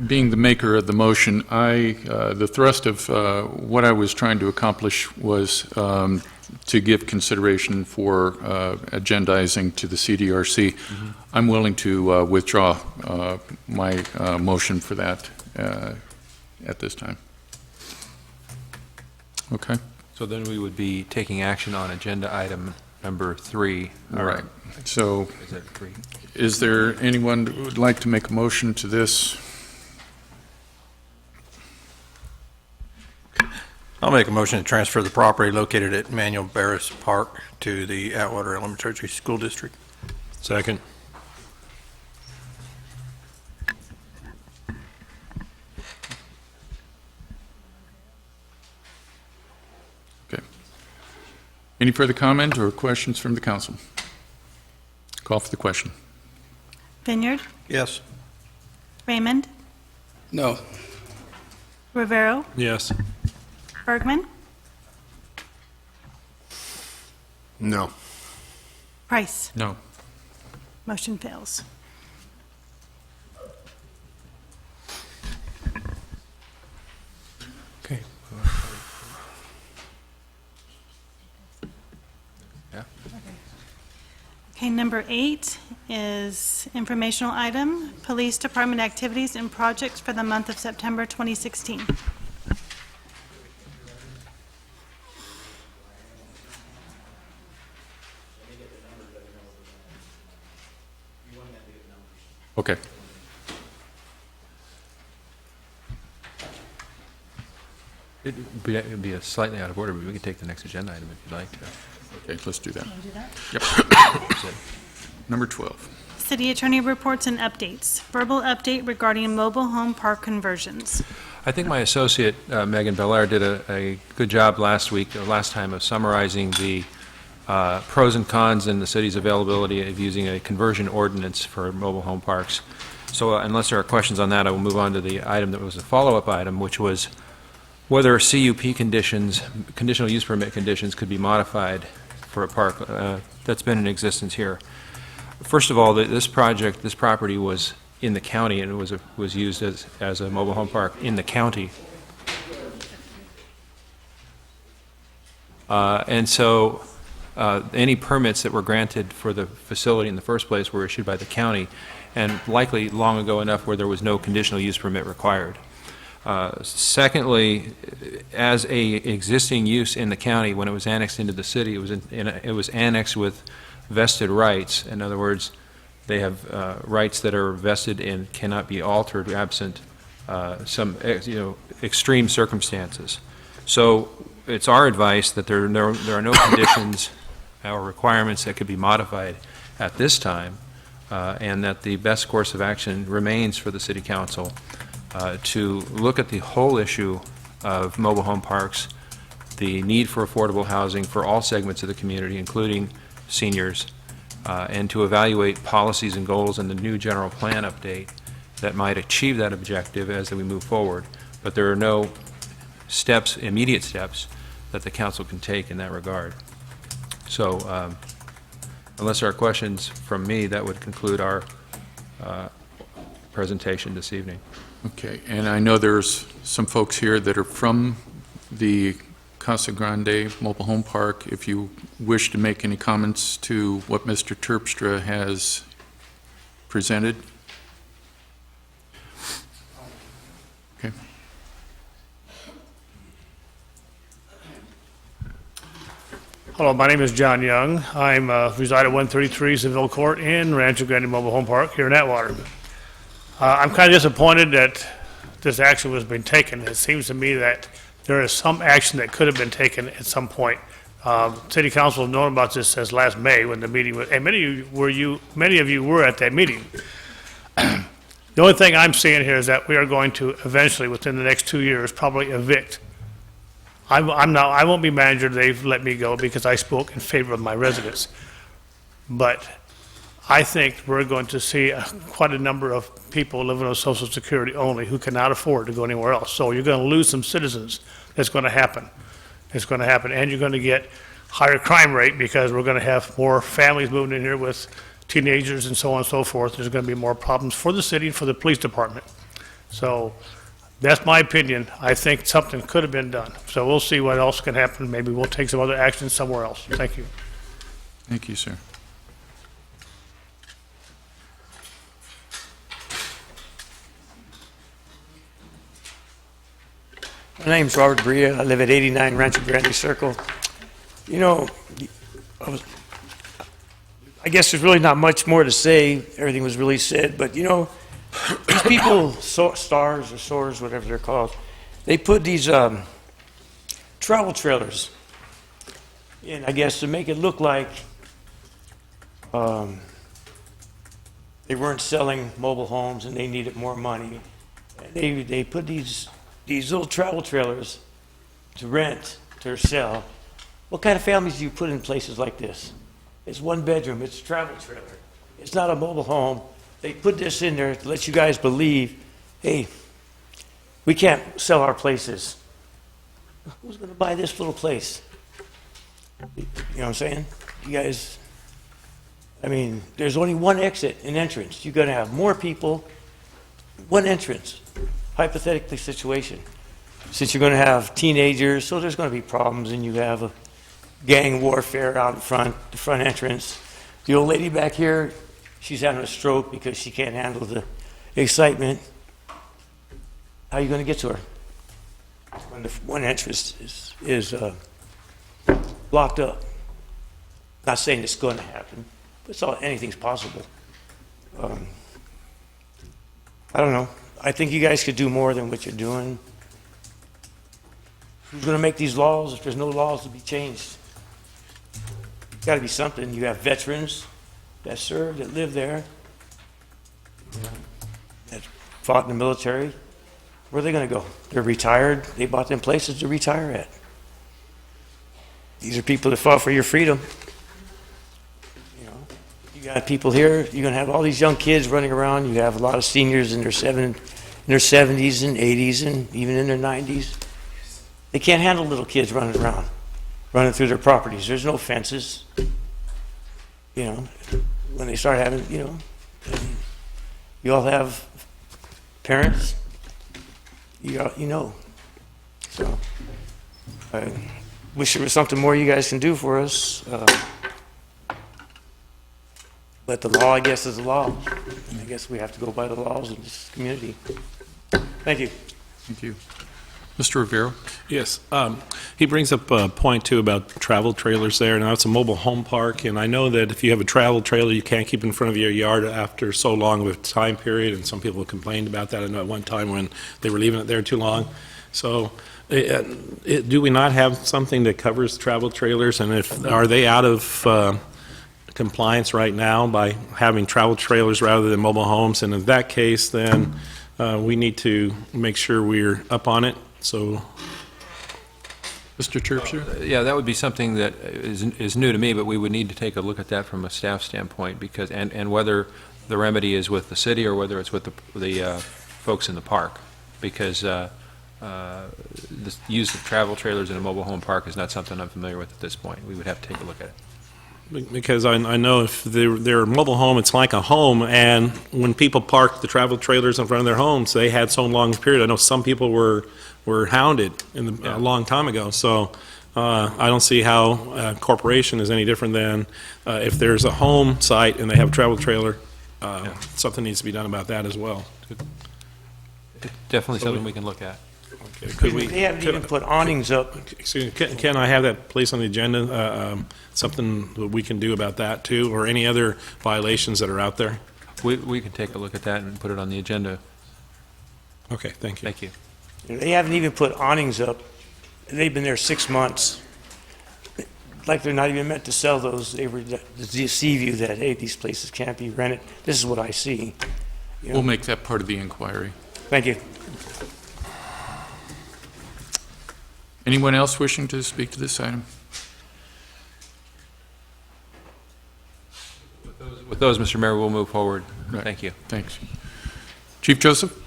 being the maker of the motion, the thrust of what I was trying to accomplish was to give consideration for agendizing to the CDRC. Mm-hmm. I'm willing to withdraw my motion for that at this time. Okay. So then we would be taking action on agenda item number 3. All right. So is that 3? Is there anyone who would like to make a motion to this? I'll make a motion to transfer the property located at Manuel Barris Park to the Atwater Elementary School District. Second. Okay. Any further comment or questions from the council? Call for the question. Vineyard, Yes. Raymond, No. Rivero, Yes. Bergman, No. Price. No. Motion fails. Okay. Yeah. Okay, number 8 is informational item, Police Department activities and projects for the month of September 2016. Okay. It would be a slightly out of order, but we could take the next agenda item if you'd like to. Okay, let's do that. Want to do that? Yep. Number 12. City Attorney reports and updates. Verbal update regarding mobile home park conversions. I think my associate, Megan Belair, did a good job last time of summarizing the pros and cons and the city's availability of using a conversion ordinance for mobile home parks. So unless there are questions on that, I will move on to the item that was a follow-up item, which was whether CUP conditions, conditional use permit conditions, could be modified for a park that's been in existence here. First of all, this property was in the county, and it was used as a mobile home park in the county. And so any permits that were granted for the facility in the first place were issued by the county, and likely long ago enough where there was no conditional use permit required. Secondly, as a existing use in the county, when it was annexed into the city, it was annexed with vested rights. In other words, They have rights that are vested and cannot be altered absent some extreme circumstances. So it's our advice that there are no conditions or requirements that could be modified at this time, and that the best course of action remains for the City Council to look at the whole issue of mobile home parks, the need for affordable housing for all segments of the community, including seniors, and to evaluate policies and goals in the new general plan update that might achieve that objective as we move forward. But there are no steps, immediate steps, that the council can take in that regard. So unless there are questions from me, that would conclude our presentation this evening. Okay, and I know there's some folks here that are from the Casa Grande Mobile Home Park. If you wish to make any comments to what Mr. Terpstra has presented. Okay. Hello, my name is John Young. I'm reside at 133 Seville Court in Rancho Grande Mobile Home Park here in Atwater. I'm kind of disappointed that this action was being taken. It seems to me that there is some action that could have been taken at some point. City Council has known about this since last May when the meeting was, and many of you were at that meeting. The only thing I'm seeing here is that we are going to eventually, within the next 2 years, probably evict. I won't be manager. They've let me go because I spoke in favor of my residents. But I think we're going to see quite a number of people living on Social Security only who cannot afford to go anywhere else. So you're going to lose some citizens. That's going to happen. It's going to happen. And you're going to get higher crime rate because we're going to have more families moving in here with teenagers and so on and so forth. There's going to be more problems for the city and for the police department. So that's my opinion. I think something could have been done. So we'll see what else can happen. Maybe we'll take some other action somewhere else. Thank you. Thank you, sir. My name's Robert Bria. I live at 89 Rancho Grande Circle. You know, I guess there's really not much more to say. Everything was really said, but you know, these people, stars or soars, whatever they're called, they put these travel trailers in, I guess, to make it look like they weren't selling mobile homes and they needed more money. And they put these little travel trailers to rent, to sell. What kind of families do you put in places like this? It's one bedroom, it's a travel trailer. It's not a mobile home. They put this in there to let you guys believe, hey, we can't sell our places. Who's going to buy this little place? You know what I'm saying? You guys, I mean, there's only one exit and entrance. You're going to have more people, one entrance, hypothetically situation. Since you're going to have teenagers, so there's going to be problems, and you have a gang warfare out in front, the front entrance. The old lady back here, she's having a stroke because she can't handle the excitement. How are you going to get to her when the one entrance is blocked up? Not saying it's going to happen, but anything's possible. I don't know. I think you guys could do more than what you're doing. Who's going to make these laws if there's no laws to be changed? There's got to be something. You have veterans that serve, that live there, that fought in the military. Where are they going to go? They're retired. They bought them places to retire at. These are people that fought for your freedom. You know, you got people here. You're going to have all these young kids running around. You have a lot of seniors in their 70s and 80s and even in their 90s. They can't handle little kids running around, running through their properties. There's no fences. You know, when they start having, you know, you all have parents. You know. So I wish there was something more you guys can do for us. But the law, I guess, is the law. I guess we have to go by the laws of this community. Thank you. Thank you. Mr. Rivera? Yes. He brings up a point, too, about travel trailers there. Now, it's a mobile home park, and I know that if you have a travel trailer, you can't keep in front of your yard after so long of a time period, and some people complained about that. I know at one time when they were leaving it there too long. So do we not have something that covers travel trailers, and are they out of compliance right now by having travel trailers rather than mobile homes? And in that case, then we need to make sure we're up on it. So, Mr. Terpstra? Yeah, that would be something that is new to me, but we would need to take a look at that from a staff standpoint, because, and whether the remedy is with the city or whether it's with the folks in the park, because the use of travel trailers in a mobile home park is not something I'm familiar with at this point. We would have to take a look at it. because I know if they're a mobile home, it's like a home, and when people park the travel trailers in front of their homes, they had so long a period. I know some people were hounded a long time ago, so I don't see how a corporation is any different than if there's a home site and they have a travel trailer, something needs to be done about that as well. Definitely something we can look at. Okay. They haven't even put awnings up. Excuse me, can I have that place on the agenda? Something that we can do about that too, or any other violations that are out there? We can take a look at that and put it on the agenda. Okay, thank you. Thank you. They haven't even put awnings up. They've been there 6 months. Like they're not even meant to sell those. They were to deceive you that, hey, these places can't be rented. This is what I see. You know? We'll make that part of the inquiry. Thank you. Anyone else wishing to speak to this item? With those, Mr. Mayor, we'll move forward. Right. Thank you. Thanks. Chief Joseph?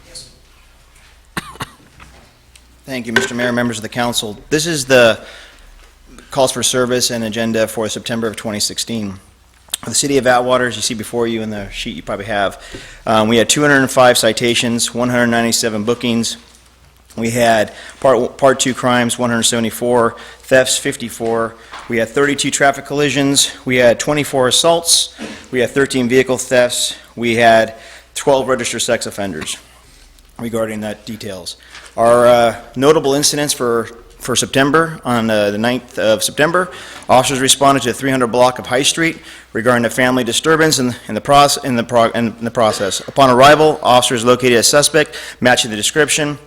Thank you, Mr. Mayor, members of the council. This is the calls for service and agenda for September of 2016. For the city of Atwater, as you see before you in the sheet you probably have, we had 205 citations, 197 bookings. We had part 2 crimes, 174, thefts, 54. We had 32 traffic collisions. We had 24 assaults. We had 13 vehicle thefts. We had 12 registered sex offenders. Regarding that details. Our notable incidents for September, on the 9th of September, officers responded to a 300 block of High Street regarding a family disturbance in the process. Upon arrival, officers located a suspect matching the description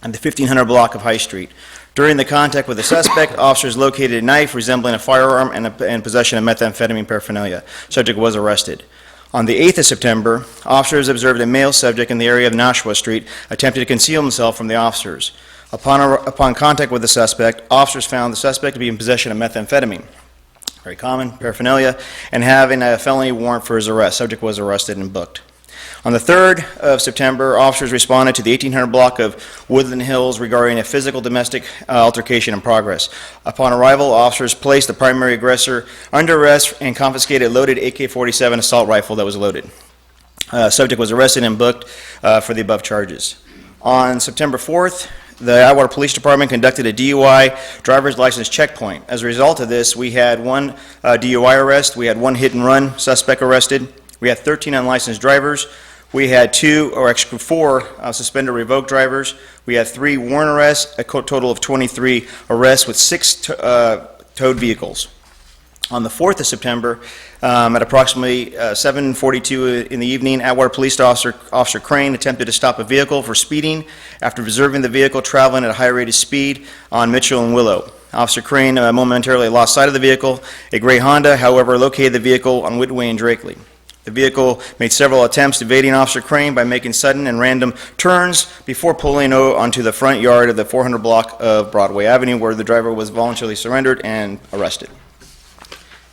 at the 1500 block of High Street. During the contact with the suspect, officers located a knife resembling a firearm and possession of methamphetamine paraphernalia. Subject was arrested. On the 8th of September, officers observed a male subject in the area of Nashua Street attempted to conceal himself from the officers. Upon contact with the suspect, officers found the suspect to be in possession of methamphetamine, very common, paraphernalia, and having a felony warrant for his arrest. Subject was arrested and booked. On the 3rd of September, officers responded to the 1800 block of Woodland Hills regarding a physical domestic altercation in progress. Upon arrival, officers placed the primary aggressor under arrest and confiscated a loaded AK-47 assault rifle that was loaded. Subject was arrested and booked for the above charges. On September 4th, the Atwater Police Department conducted a DUI driver's license checkpoint. As a result of this, we had 1 DUI arrest, we had 1 hit-and-run suspect arrested, we had 13 unlicensed drivers, we had 4 suspended revoked drivers. We had 3 warrant arrests, a total of 23 arrests with 6 towed vehicles. On the 4th of September, at approximately 7:42 in the evening, Atwater Police Officer Crane attempted to stop a vehicle for speeding after observing the vehicle traveling at a high rate of speed on Mitchell and Willow. Officer Crane momentarily lost sight of the vehicle. A gray Honda, however, located the vehicle on Whitway and Drakeley. The vehicle made several attempts evading Officer Crane by making sudden and random turns before pulling onto the front yard of the 400 block of Broadway Avenue, where the driver was voluntarily surrendered and arrested.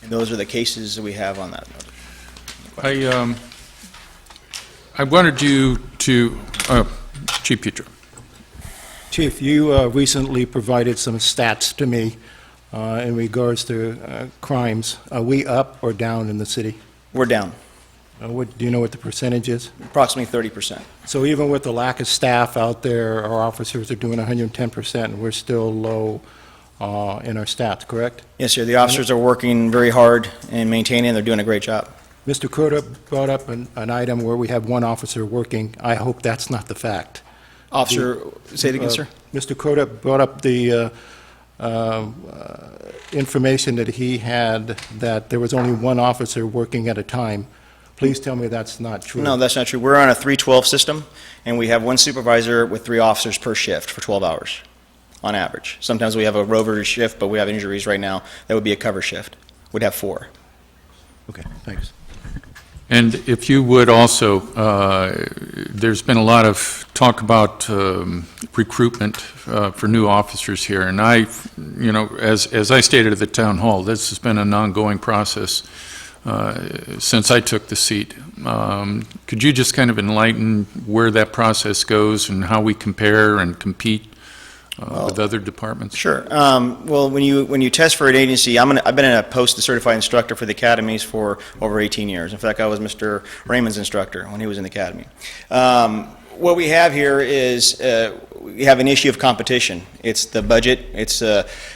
And those are the cases that we have on that. I wanted you to, Chief Petro. Chief, you recently provided some stats to me in regards to crimes. Are we up or down in the city? We're down. Do you know what the percentage is? Approximately 30%. So even with the lack of staff out there, our officers are doing 110%, and we're still low in our stats, correct? Yes, sir. The officers are working very hard and maintaining. They're doing a great job. Mr. Crota brought up an item where we have 1 officer working. I hope that's not the fact. Officer, say it again, sir. Mr. Krodak brought up the information that he had that there was only one officer working at a time. Please tell me that's not true. No, that's not true. We're on a 3-12 system, and we have one supervisor with 3 officers per shift for 12 hours on average. Sometimes we have a rover shift, but we have injuries right now. That would be a cover shift. We'd have 4. Okay, thanks. And if you would also, there's been a lot of talk about recruitment for new officers here, and as I stated at the town hall, this has been an ongoing process since I took the seat. Could you just kind of enlighten where that process goes and how we compare and compete with other departments? Sure. Well, when you test for an agency, I've been a post-certified instructor for the academies for over 18 years. In fact, I was Mr. Raymond's instructor when he was in the academy. What we have here is we have an issue of competition. It's the budget, it's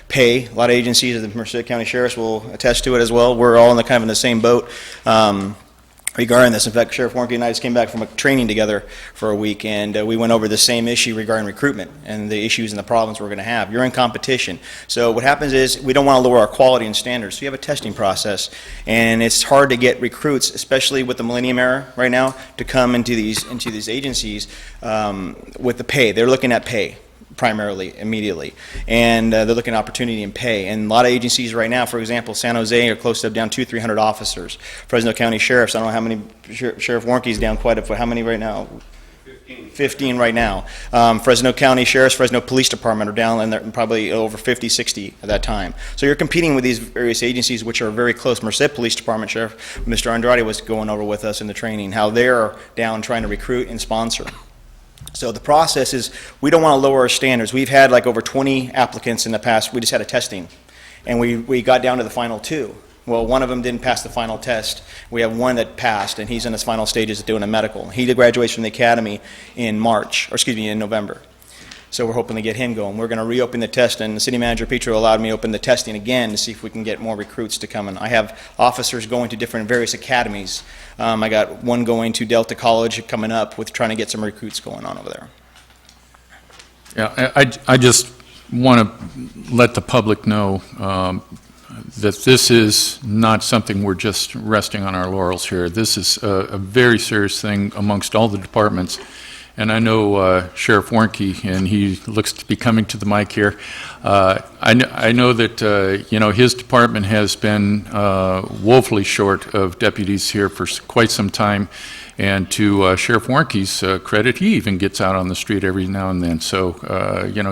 pay. A lot of agencies, the Merced County Sheriffs will attest to it as well. We're all in the same boat. Regarding this. In fact, Sheriff Warnke and I just came back from a training together for a week, and we went over the same issue regarding recruitment and the issues and the problems we're going to have. You're in competition. So what happens is we don't want to lower our quality and standards. So you have a testing process, and it's hard to get recruits, especially with the millennium era right now, to come into these agencies with the pay. They're looking at pay primarily, immediately, and they're looking at opportunity and pay. And a lot of agencies right now, for example, San Jose are close to down 200-300 officers. Fresno County Sheriffs, I don't know how many, Sheriff Warnke's down quite a few. How many right now? 15 right now. Fresno County Sheriffs, Fresno Police Department are down, and they're probably over 50, 60 at that time. So you're competing with these various agencies which are very close. Merced Police Department Sheriff, Mr. Andrade was going over with us in the training, how they're down trying to recruit and sponsor. So the process is, we don't want to lower our standards. We've had like over 20 applicants in the past. We just had a testing, and we got down to the final 2. Well, one of them didn't pass the final test. We have one that passed, and he's in his final stages of doing a medical. He graduates from the academy in November. So we're hoping to get him going. We're going to reopen the test, and the city manager, Petro, allowed me to open the testing again to see if we can get more recruits to come in. I have officers going to different various academies. I got one going to Delta College coming up with trying to get some recruits going on over there. Yeah, I just want to let the public know that this is not something we're just resting on our laurels here. This is a very serious thing amongst all the departments. And I know Sheriff Warnke, and he looks to be coming to the mic here. I know that his department has been woefully short of deputies here for quite some time. And to Sheriff Warnke's credit, he even gets out on the street every now and then. So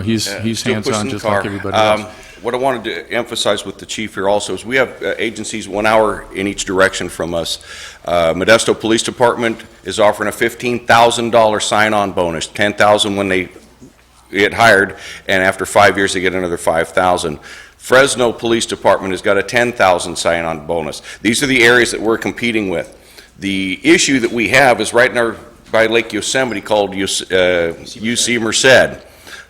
he's hands-on just like everybody else. What I wanted to emphasize with the chief here also is we have agencies 1 hour in each direction from us. Modesto Police Department is offering a $15,000 sign-on bonus, $10,000 when they get hired, and after 5 years they get another $5,000. Fresno Police Department has got a $10,000 sign-on bonus. These are the areas that we're competing with. The issue that we have is right by Lake Yosemite called UC Merced.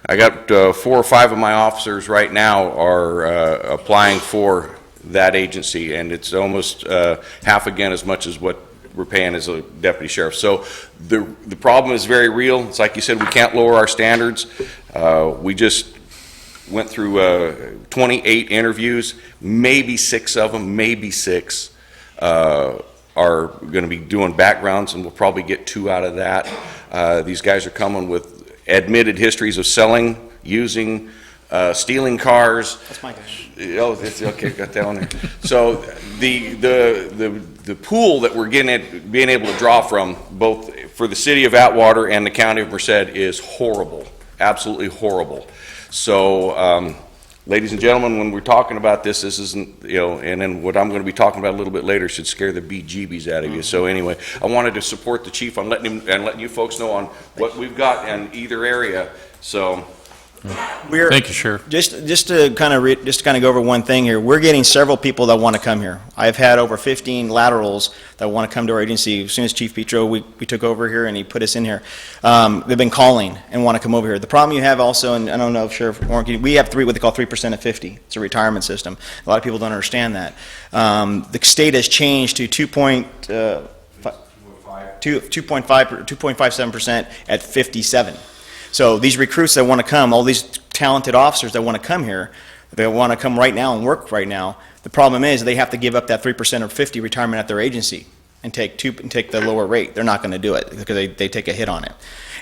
I got 4 or 5 of my officers right now are applying for that agency, and it's almost half again as much as what we're paying as a deputy sheriff. So the problem is very real. It's like you said, we can't lower our standards. We just went through 28 interviews. Maybe 6 of them, maybe 6, are going to be doing backgrounds, and we'll probably get 2 out of that. These guys are coming with admitted histories of selling, using, stealing cars. That's my guy. Oh, okay, got that one there. So the pool that we're being able to draw from, both for the city of Atwater and the county of Merced, is horrible, absolutely horrible. So, ladies and gentlemen, when we're talking about this isn't, and then what I'm going to be talking about a little bit later should scare the bejeebies out of you. So anyway, I wanted to support the chief on letting you folks know on what we've got in either area. So. Thank you, Sheriff. Just to kind of go over one thing here. We're getting several people that want to come here. I've had over 15 laterals that want to come to our agency. As soon as Chief Petro, we took over here and he put us in here. They've been calling and want to come over here. The problem you have also, and I don't know if Sheriff Warnke, we have what they call 3% of 50. It's a retirement system. A lot of people don't understand that. The state has changed to 2.57% at 57. So these recruits that want to come, all these talented officers that want to come here, they want to come right now and work right now. The problem is they have to give up that 3% or 50 retirement at their agency and take the lower rate. They're not going to do it because they take a hit on it.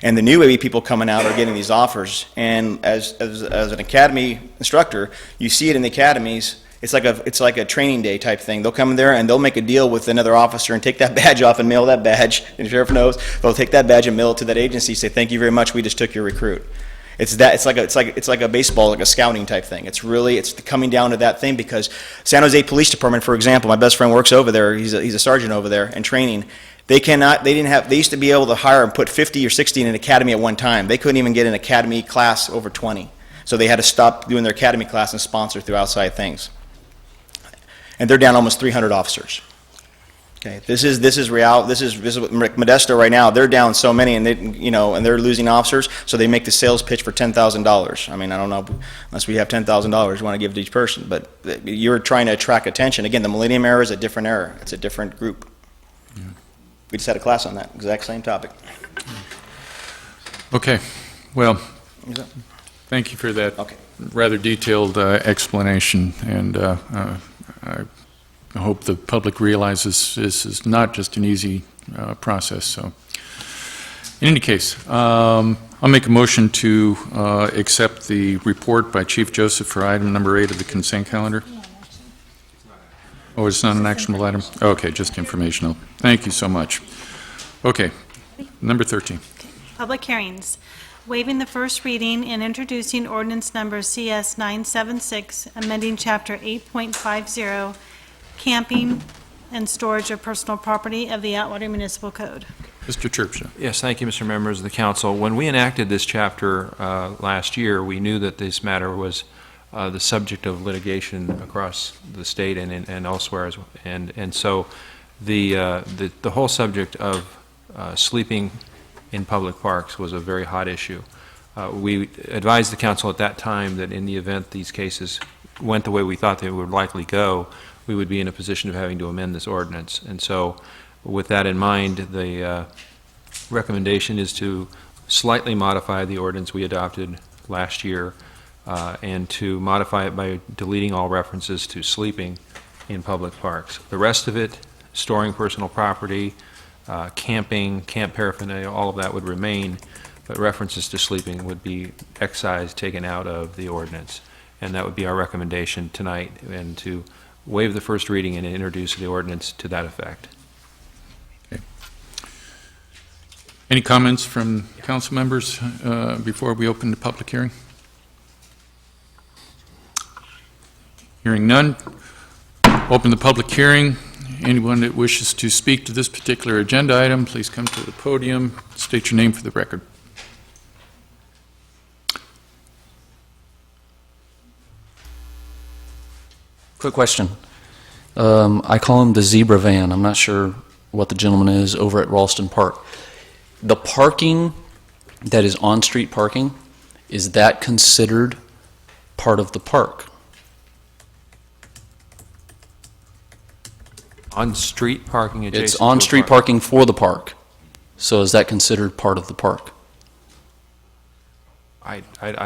And the new AV people coming out are getting these offers. And as an academy instructor, you see it in the academies. It's like a training day type thing. They'll come in there and they'll make a deal with another officer and take that badge off and mail that badge. And the sheriff knows they'll take that badge and mail it to that agency. Say thank you very much. We just took your recruit. It's like a baseball, like a scouting type thing. It's coming down to that thing because San Jose Police Department, for example, my best friend works over there. He's a sergeant over there in training. They used to be able to hire and put 50 or 60 in an academy at one time. They couldn't even get an academy class over 20. So they had to stop doing their academy class and sponsor through outside things. And they're down almost 300 officers. Okay, this is real. This is Modesto right now. They're down so many, and they're losing officers. So they make the sales pitch for $10,000. I mean, I don't know unless we have $10,000 we want to give to each person, but you're trying to attract attention. Again, the Millennium Era is a different era. It's a different group. Yeah. We just had a class on that exact same topic. Okay, well, thank you for that rather detailed explanation, and I hope the public realizes this is not just an easy process. So, in any case, I'll make a motion to accept the report by Chief Joseph for item number 8 of the consent calendar. Oh, it's not an actionable item? Okay, just informational. Thank you so much. Okay, number 13. Public hearings. Waiving the first reading and introducing ordinance number CS 976, amending Chapter 8.50, Camping and Storage of Personal Property of the Atwater Municipal Code. Mr. Churchland. Yes, thank you, Mr. Members of the Council. When we enacted this chapter last year, we knew that this matter was the subject of litigation across the state and elsewhere, and so the whole subject of sleeping in public parks was a very hot issue. We advised the council at that time that in the event these cases went the way we thought they would likely go, we would be in a position of having to amend this ordinance. And so with that in mind, the recommendation is to slightly modify the ordinance we adopted last year and to modify it by deleting all references to sleeping in public parks. The rest of it, storing personal property, camping, camp paraphernalia, all of that would remain, but references to sleeping would be excised, taken out of the ordinance. And that would be our recommendation tonight, and to waive the first reading and introduce the ordinance to that effect. Okay. Any comments from council members before we open the public hearing? Hearing none, open the public hearing. Anyone that wishes to speak to this particular agenda item, please come to the podium. State your name for the record. Quick question. I call him the zebra van. I'm not sure what the gentleman is over at Ralston Park. The parking that is on-street parking, is that considered part of the park? On-street parking adjacent It's to a on-street park. parking for the park. So is that considered part of the park? I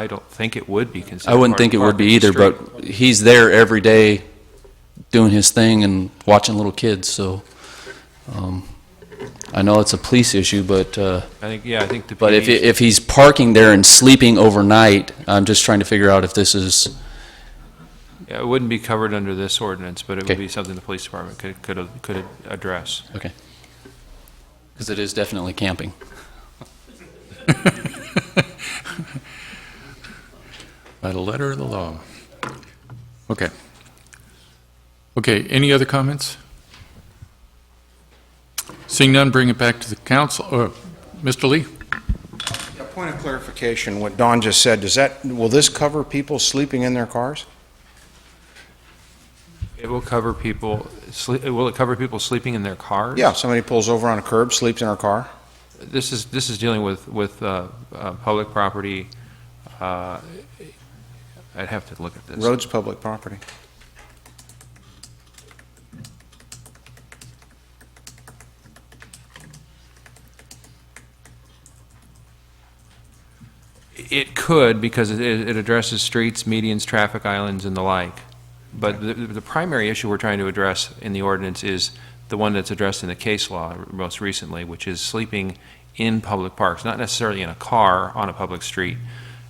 don't think it would be considered. I wouldn't part of think the it park. would be It's a either, street. but he's there every day doing his thing and watching little kids, so I know it's a police issue, but I think the but PD if he's parking there and sleeping overnight, I'm just trying to figure out if this is. Yeah, it wouldn't be covered under this ordinance, but it Okay. would be something the police department could address. Okay. Because it is definitely camping. By the letter of the law. Okay. Okay, any other comments? Seeing none, bring it back to the council. Mr. Lee? A point of clarification, what Don just said, will this cover people sleeping in their cars? It will cover people, will it cover people sleeping in their cars? Yeah, somebody pulls over on a curb, sleeps in our car. This is dealing with public property. I'd have to look at this. Road's public property. It could, because it addresses streets, medians, traffic islands, and the like. But the primary issue we're trying to address in the ordinance is the one that's addressed in the case law most recently, which is sleeping in public parks, not necessarily in a car on a public street,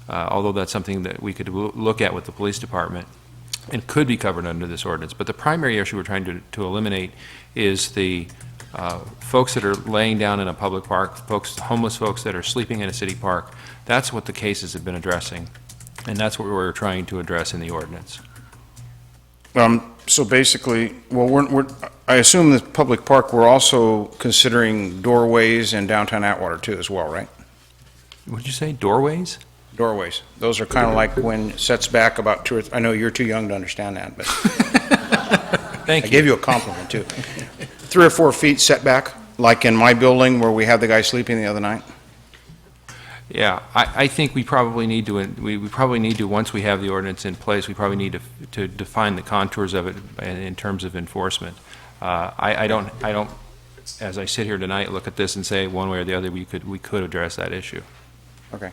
although that's something that we could look at with the police department and could be covered under this ordinance. But the primary issue we're trying to eliminate is the folks that are laying down in a public park, homeless folks that are sleeping in a city park. That's what the cases have been addressing, and that's what we're trying to address in the ordinance. So basically, well, I assume the public park, we're also considering doorways in downtown Atwater too as well, right? What'd you say, doorways? Doorways. Those are kind of like when it sets back about I know you're too young to understand that, but Thank I you. gave you a compliment too. 3 or 4 feet setback, like in my building where we had the guy sleeping the other night? Yeah, I think we probably need to, we probably need to, once we have the ordinance in place, we probably need to define the contours of it in terms of enforcement. I don't, as I sit here tonight, look at this and say one way or the other, we could address that issue. Okay.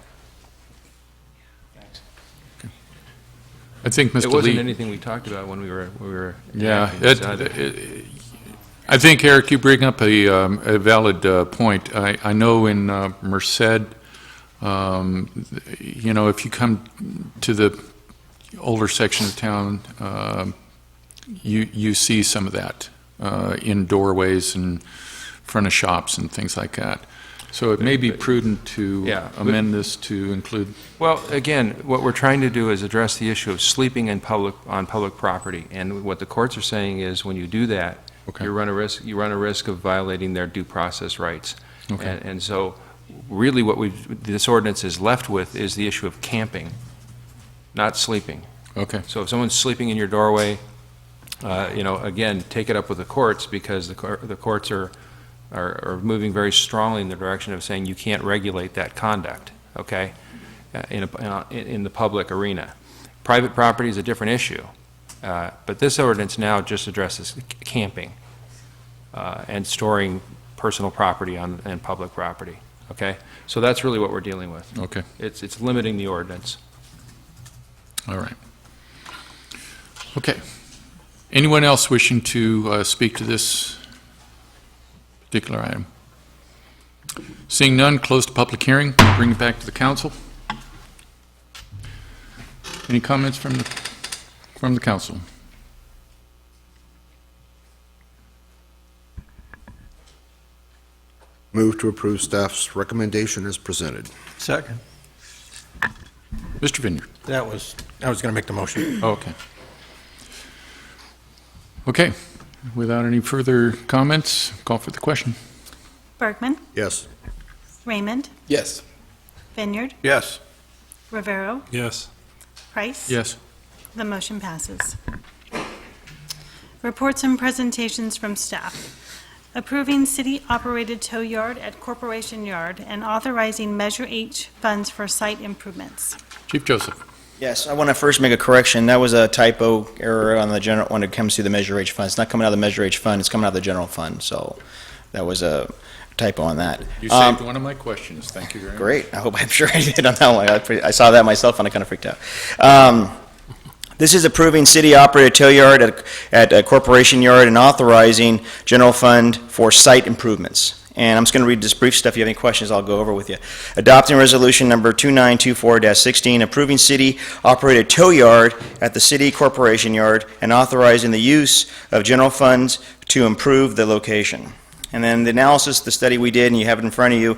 I think Mr. Lee... It wasn't anything we talked about when we were... Yeah, I think, Eric, you bring up a valid point. I know in Merced, you know, if you come to the older section of town, you see some of that in doorways and front of shops and things like that. So it may be prudent to amend this to include... Well, again, what we're trying to do is address the issue of sleeping on public property. And what the courts are saying is when you do that, you run a risk of violating their due process rights. Okay. And so really what this ordinance is left with is the issue of camping, not sleeping. Okay. So if someone's sleeping in your doorway, you know, again, take it up with the courts, because the courts are moving very strongly in the direction of saying you can't regulate that conduct, okay, in the public arena. Private property is a different issue, but this ordinance now just addresses camping and storing personal property on public property, okay? So that's really what we're dealing with. Okay. It's limiting the ordinance. All right. Okay. Anyone else wishing to speak to this particular item? Seeing none, close the public hearing, bring it back to the council. Any comments from the council? Move to approve staff's recommendation as presented. Second. Mr. Vineyard. I was going to make the motion. Oh, okay. Okay. Without any further comments, call for the question. Bergman, Yes. Raymond, Yes. Vineyard, Yes. Rivero, Yes. Price. Yes. The motion passes. Reports and presentations from staff. Approving city-operated tow yard at Corporation Yard and authorizing Measure H funds for site improvements. Chief Joseph. Yes, I want to first make a correction. That was a typo error on the general, when it comes to the Measure H fund. It's not coming out of the Measure H fund, it's coming out of the general fund, so that was a typo on that. You saved one of my questions. Thank you very much. Great. I'm sure I did on that one. I saw that myself and I kind of freaked out. This is approving city-operated tow yard at Corporation Yard and authorizing general fund for site improvements. And I'm just going to read this brief stuff. If you have any questions, I'll go over with you. Adopting resolution number 2924-16, approving city-operated tow yard at the city corporation yard and authorizing the use of general funds to improve the location. And then the analysis, the study we did, and you have it in front of you,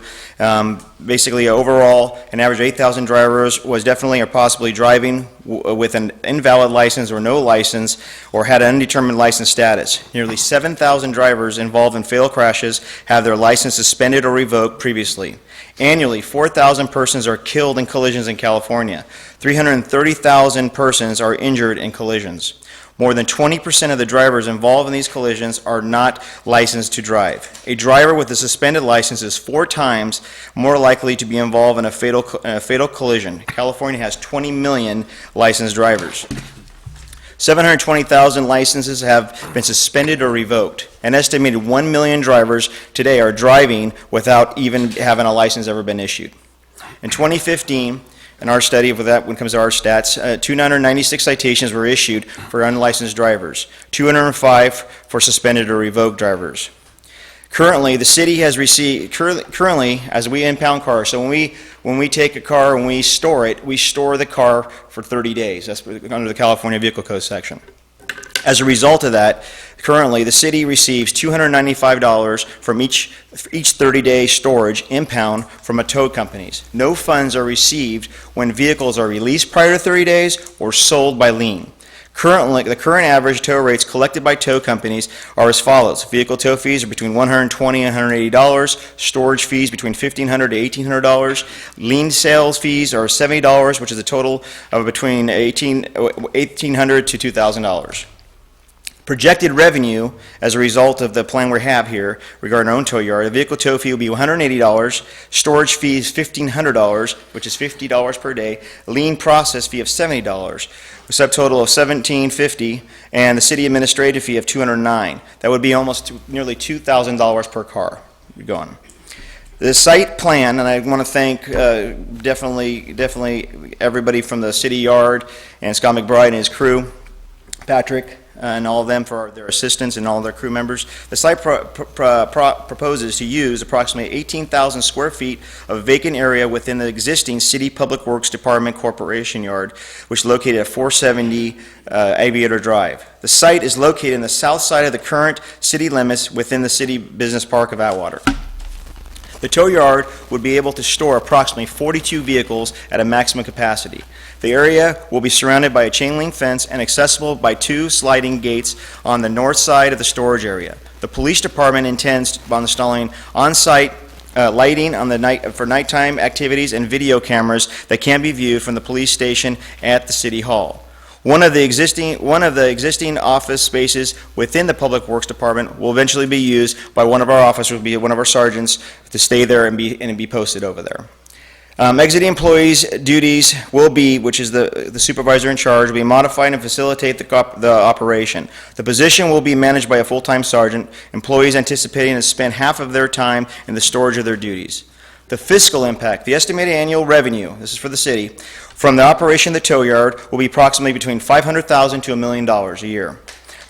basically overall, an average of 8,000 drivers was definitely or possibly driving with an invalid license or no license, or had an undetermined license status. Nearly 7,000 drivers involved in fatal crashes have their license suspended or revoked previously. Annually, 4,000 persons are killed in collisions in California. 330,000 persons are injured in collisions. More than 20% of the drivers involved in these collisions are not licensed to drive. A driver with a suspended license is 4 times more likely to be involved in a fatal collision. California has 20 million licensed drivers. 720,000 licenses have been suspended or revoked. An estimated 1 million drivers today are driving without even having a license ever been issued. In 2015, in our study, with that, when it comes to our stats, 296 citations were issued for unlicensed drivers, 205 for suspended or revoked drivers. Currently, the city has received, currently, as we impound cars, so when we take a car and we store it, we store the car for 30 days. That's under the California Vehicle Code section. As a result of that, currently, the city receives $295 from each 30-day storage impound from a tow companies. No funds are received when vehicles are released prior to 30 days or sold by lien. Currently, the current average tow rates collected by tow companies are as follows. Vehicle tow fees are between $120 and $180. Storage fees between $1,500 to $1,800. Lien sales fees are $70, which is a total of between $1,800 to $2,000. Projected revenue as a result of the plan we have here regarding our own tow yard, a vehicle tow fee will be $180, storage fee is $1,500, which is $50 per day, lien process fee of $70, a subtotal of $1,750, and the city administrative fee of $209. That would be almost nearly $2,000 per car going. The site plan, and I want to thank definitely everybody from the city yard and Scott McBride and his crew, Patrick, and all of them for their assistance and all of their crew members. The site proposes to use approximately 18,000 square feet of vacant area within the existing City Public Works Department Corporation Yard, which is located at 470 Aviator Drive. The site is located in the south side of the current city limits within the City Business Park of Atwater. The tow yard would be able to store approximately 42 vehicles at a maximum capacity. The area will be surrounded by a chain link fence and accessible by 2 sliding gates on the north side of the storage area. The police department intends on installing on-site lighting on the for nighttime activities and video cameras that can be viewed from the police station at the City Hall. One of the existing office spaces within the Public Works Department will eventually be used by one of our officers, be one of our sergeants, to stay there and be posted over there. Exiting employees' duties will be, which is the supervisor in charge, will be modified and facilitate the operation. The position will be managed by a full-time sergeant. Employees anticipating to spend half of their time in the storage of their duties. The fiscal impact, the estimated annual revenue, this is for the city, from the operation of the tow yard will be approximately between $500,000 to $1 million a year.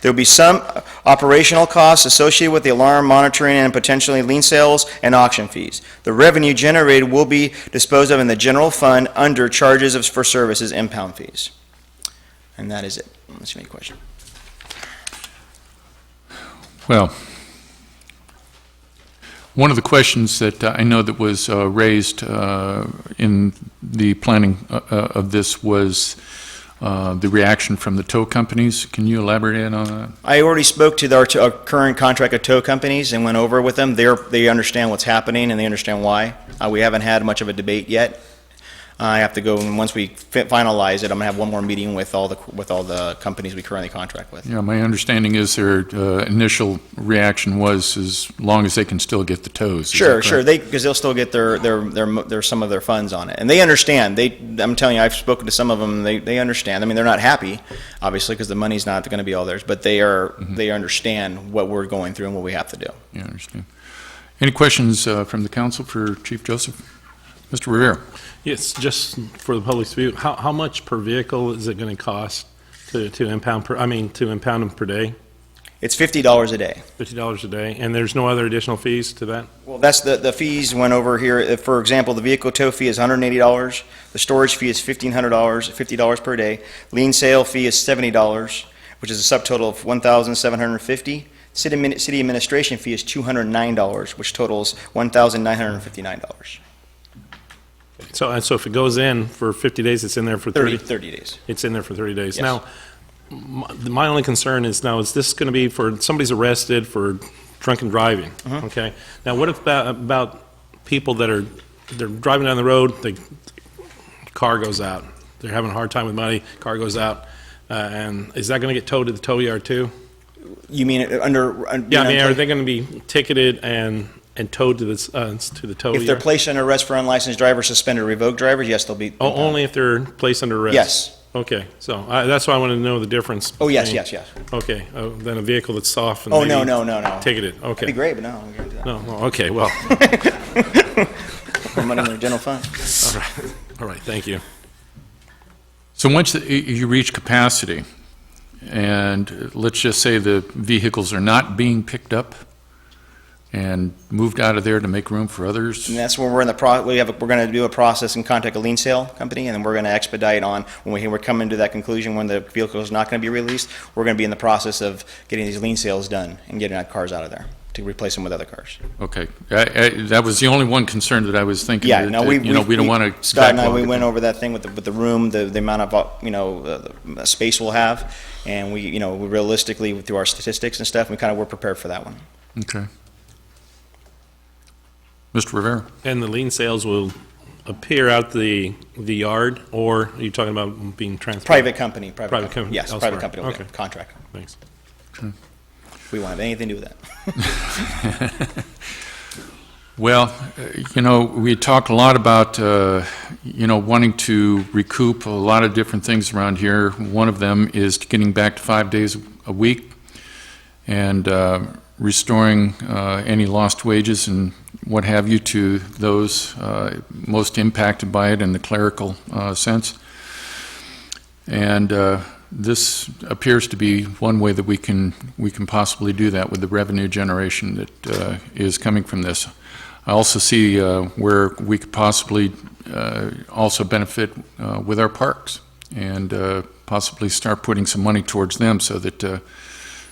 There will be some operational costs associated with the alarm monitoring and potentially lien sales and auction fees. The revenue generated will be disposed of in the general fund under charges for services impound fees. And that is it. Unless you have any question. Well, one of the questions that I know that was raised in the planning of this was the reaction from the tow companies. Can you elaborate on that? I already spoke to our current contract of tow companies and went over with them. They understand what's happening and they understand why. We haven't had much of a debate yet. I have to go, and once we finalize it, I'm going to have one more meeting with all the companies we currently contract with. Yeah, my understanding is their initial reaction was as long as they can still get the tows. Sure, because they'll still get their some of their funds on it, and they understand. I'm telling you, I've spoken to some of them. They understand. I mean, they're not happy, obviously, because the money's not going to be all theirs, but they understand what we're going through and what we have to do. Yeah, I understand. Any questions from the council for Chief Joseph? Mr. Rivera. Yes, just for the public's view, how much per vehicle is it going to cost to impound them per day? It's $50 a day. $50 a day, and there's no other additional fees to that? Well, that's the fees went over here. For example, the vehicle tow fee is $180. The storage fee is $1,500, $50 per day. Lien sale fee is $70, which is a subtotal of $1,750. City administration fee is $209, which totals $1,959. So if it goes in for 50 days, it's in there for 30 days. It's in there for 30 days. Yes. Now, my only concern is is this going to be for somebody's arrested for drunken driving? Okay. Now, what about people they're driving down the road, car goes out, they're having a hard time with money, car goes out, and is that going to get towed to the tow yard too? You mean under? Yeah, I mean, are they going to be ticketed and towed to the tow yard? If they're placed under arrest for unlicensed drivers, suspended, or revoked drivers, yes, they'll be. Only if they're placed under arrest? Yes. Okay, so that's why I wanted to know the difference. Oh, yes. Okay, then a vehicle that's soft and no. ticketed. Okay. That'd be great, but no. Okay, well. Money in the general fund. All right, thank you. So once you reach capacity, and let's just say the vehicles are not being picked up and moved out of there to make room for others? And that's when we're in the we're going to do a process and contact a lien sale company, and then we're going to expedite on when we're coming to that conclusion when the vehicle is not going to be released. We're going to be in the process of getting these lien sales done and getting our cars out of there to replace them with other cars. Okay. That was the only one concern that I was thinking. Yeah, that, no, we don't want to. Scott and I, we went over that thing with the room, the amount of the space we'll have, and we realistically through our statistics and stuff, we kind of were prepared for that one. Okay. Mr. Rivera. And the lien sales will appear out the yard, or are you talking about being transported? Private company. Yes, elsewhere. private company will Okay. contract. Thanks. We won't have anything to do with that. Well, we talk a lot about, wanting to recoup a lot of different things around here. One of them is getting back to 5 days a week and restoring any lost wages and what have you to those most impacted by it in the clerical sense. And this appears to be one way that we can possibly do that with the revenue generation that is coming from this. I also see where we could possibly also benefit with our parks and possibly start putting some money towards them so that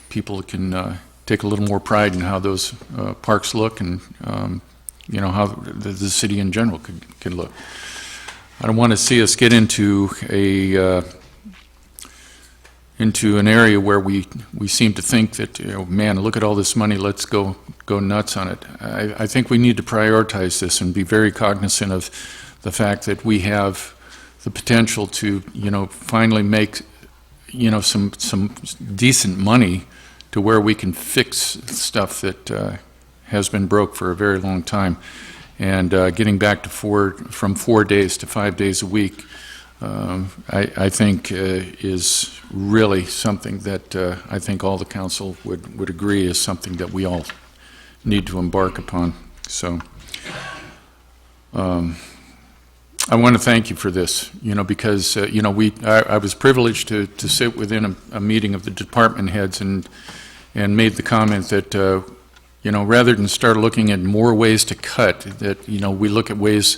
people can take a little more pride in how those parks look and how the city in general could look. I don't want to see us get into an area where we seem to think that, man, look at all this money, let's go nuts on it. I think we need to prioritize this and be very cognizant of the fact that we have the potential to, finally make, some decent money to where we can fix stuff that has been broke for a very long time. And getting back to from 4 days to 5 days a week, I think is really something that I think all the council would agree is something that we all need to embark upon. So I want to thank you for this, because I was privileged to sit within a meeting of the department heads and made the comment that rather than start looking at more ways to cut, that we look at ways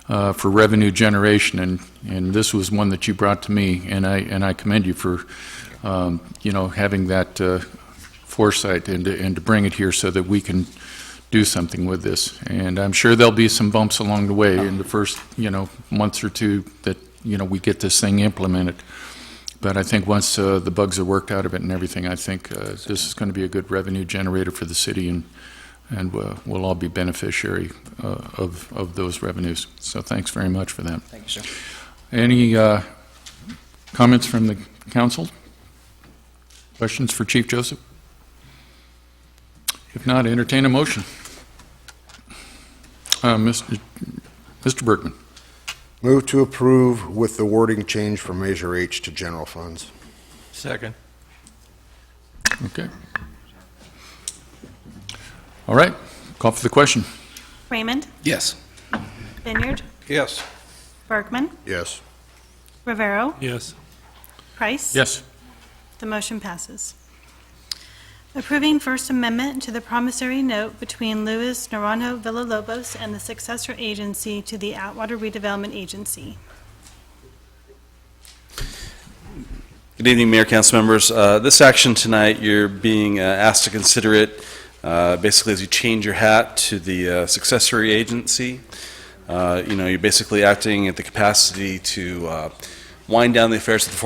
for revenue generation, and this was one that you brought to me, and I commend you for having that foresight and to bring it here so that we can do something with this. And I'm sure there'll be some bumps along the way in the first months or two that we get this thing implemented. But I think once the bugs are worked out of it and everything, I think this is going to be a good revenue generator for the city, and we'll all be beneficiary of those revenues. So thanks very much for that. Thank you, sir. Any comments from the council? Questions for Chief Joseph? If not, entertain a motion. Mr. Bergman. Move to approve with the wording change from Measure H to general funds. Second. Okay. All right. Call for the question. Raymond? Yes. Vineyard? Yes. Bergman? Yes. Rivero? Yes. Price? Yes. The motion passes. Approving First Amendment to the promissory note between Luis Naranjo Villalobos and the successor agency to the Atwater Redevelopment Agency. Good evening, Mayor, council members. This action tonight, you're being asked to consider it basically as you change your hat to the successory agency. You're basically acting at the capacity to wind down the affairs of the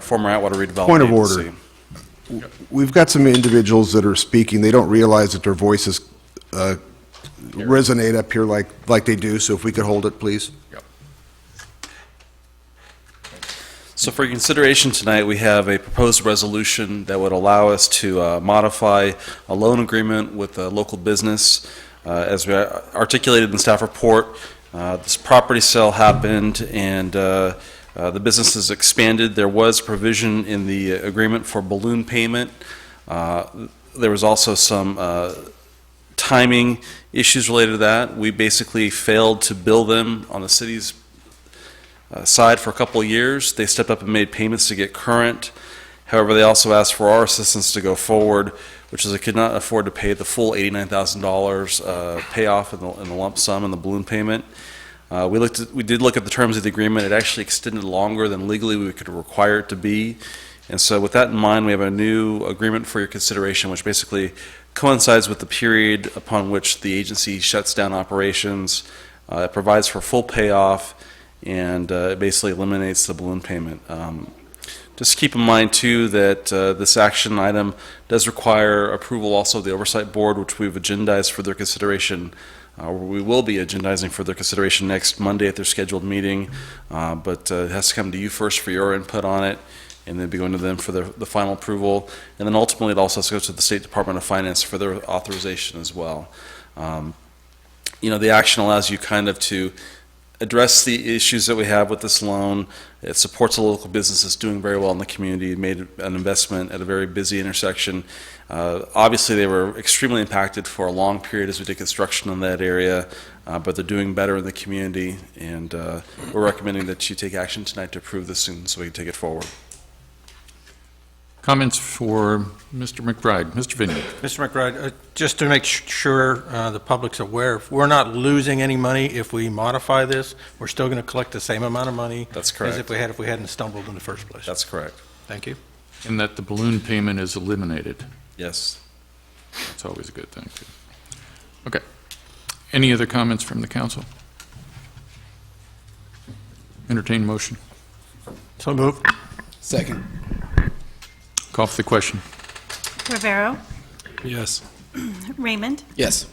former Atwater Redevelopment Point of Agency. order. We've got some individuals that are speaking. They don't realize that their voices resonate up here like they do, so if we could hold it, please. Yep. So for consideration tonight, we have a proposed resolution that would allow us to modify a loan agreement with a local business. As we articulated in the staff report, this property sale happened and the business has expanded. There was provision in the agreement for balloon payment. There was also some timing issues related to that. We basically failed to bill them on the city's side for a couple of years. They stepped up and made payments to get current. However, they also asked for our assistance to go forward, which is they could not afford to pay the full $89,000 payoff in the lump sum and the balloon payment. We did look at the terms of the agreement. It actually extended longer than legally we could require it to be. And so with that in mind, we have a new agreement for your consideration, which basically coincides with the period upon which the agency shuts down operations. It provides for full payoff, and it basically eliminates the balloon payment. Just keep in mind, too, that this action item does require approval also of the Oversight Board, which we've agendized for their consideration. We will be agendizing for their consideration next Monday at their scheduled meeting, but it has to come to you first for your input on it, and then be going to them for the final approval. And then ultimately, it also has to go to the State Department of Finance for their authorization as well. The action allows you kind of to address the issues that we have with this loan. It supports a local business that's doing very well in the community. It made an investment at a very busy intersection. Obviously, they were extremely impacted for a long period as we did construction in that area, but they're doing better in the community, and we're recommending that you take action tonight to approve this soon so we can take it forward. Comments for Mr. McBride. Mr. Vineyard. Mr. McBride, just to make sure the public's aware, we're not losing any money if we modify this. We're still going to collect the same amount of money. That's correct. As if we hadn't stumbled in the first place. That's correct. Thank you. And that the balloon payment is eliminated. Yes. That's always a good thing, too. Okay. Any other comments from the council? Entertain motion. So moved. Second. Call for the question. Rivero. Yes. Raymond. Yes.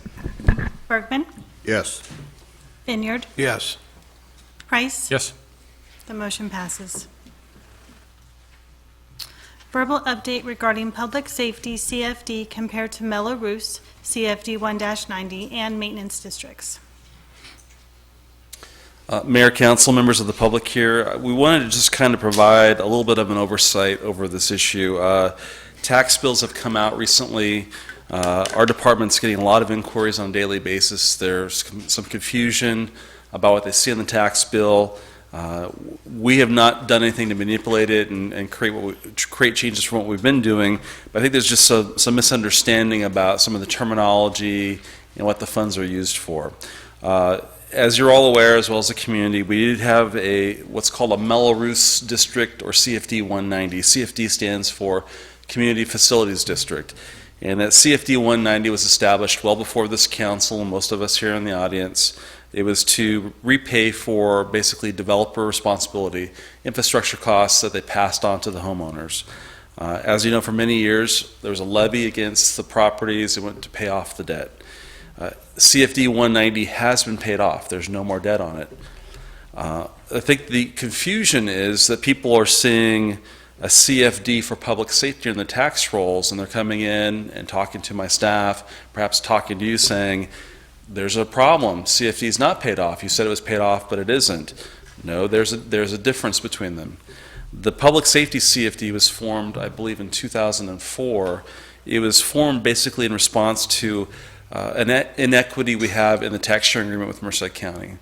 Bergman. Yes. Vineyard. Yes. Price. Yes. The motion passes. Verbal update regarding public safety CFD compared to Mello-Roos CFD 1-90 and maintenance districts. Mayor, council, members of the public here, we wanted to just kind of provide a little bit of an oversight over this issue. Tax bills have come out recently. Our department's getting a lot of inquiries on a daily basis. There's some confusion about what they see on the tax bill. We have not done anything to manipulate it and create changes from what we've been doing, but I think there's just some misunderstanding about some of the terminology and what the funds are used for. As you're all aware, as well as the community, we did have what's called a Mello-Roos district, or CFD 190. CFD stands for Community Facilities District. And that CFD 190 was established well before this council and most of us here in the audience. It was to repay for basically developer responsibility, infrastructure costs that they passed on to the homeowners. As you know, for many years, there was a levy against the properties that went to pay off the debt. CFD 190 has been paid off. There's no more debt on it. I think the confusion is that people are seeing a CFD for public safety in the tax rolls, and they're coming in and talking to my staff, perhaps talking to you, saying, there's a problem. CFD is not paid off. You said it was paid off, but it isn't. No, there's a difference between them. The public safety CFD was formed, I believe, in 2004. It was formed basically in response to an inequity we have in the tax sharing agreement with Merced County.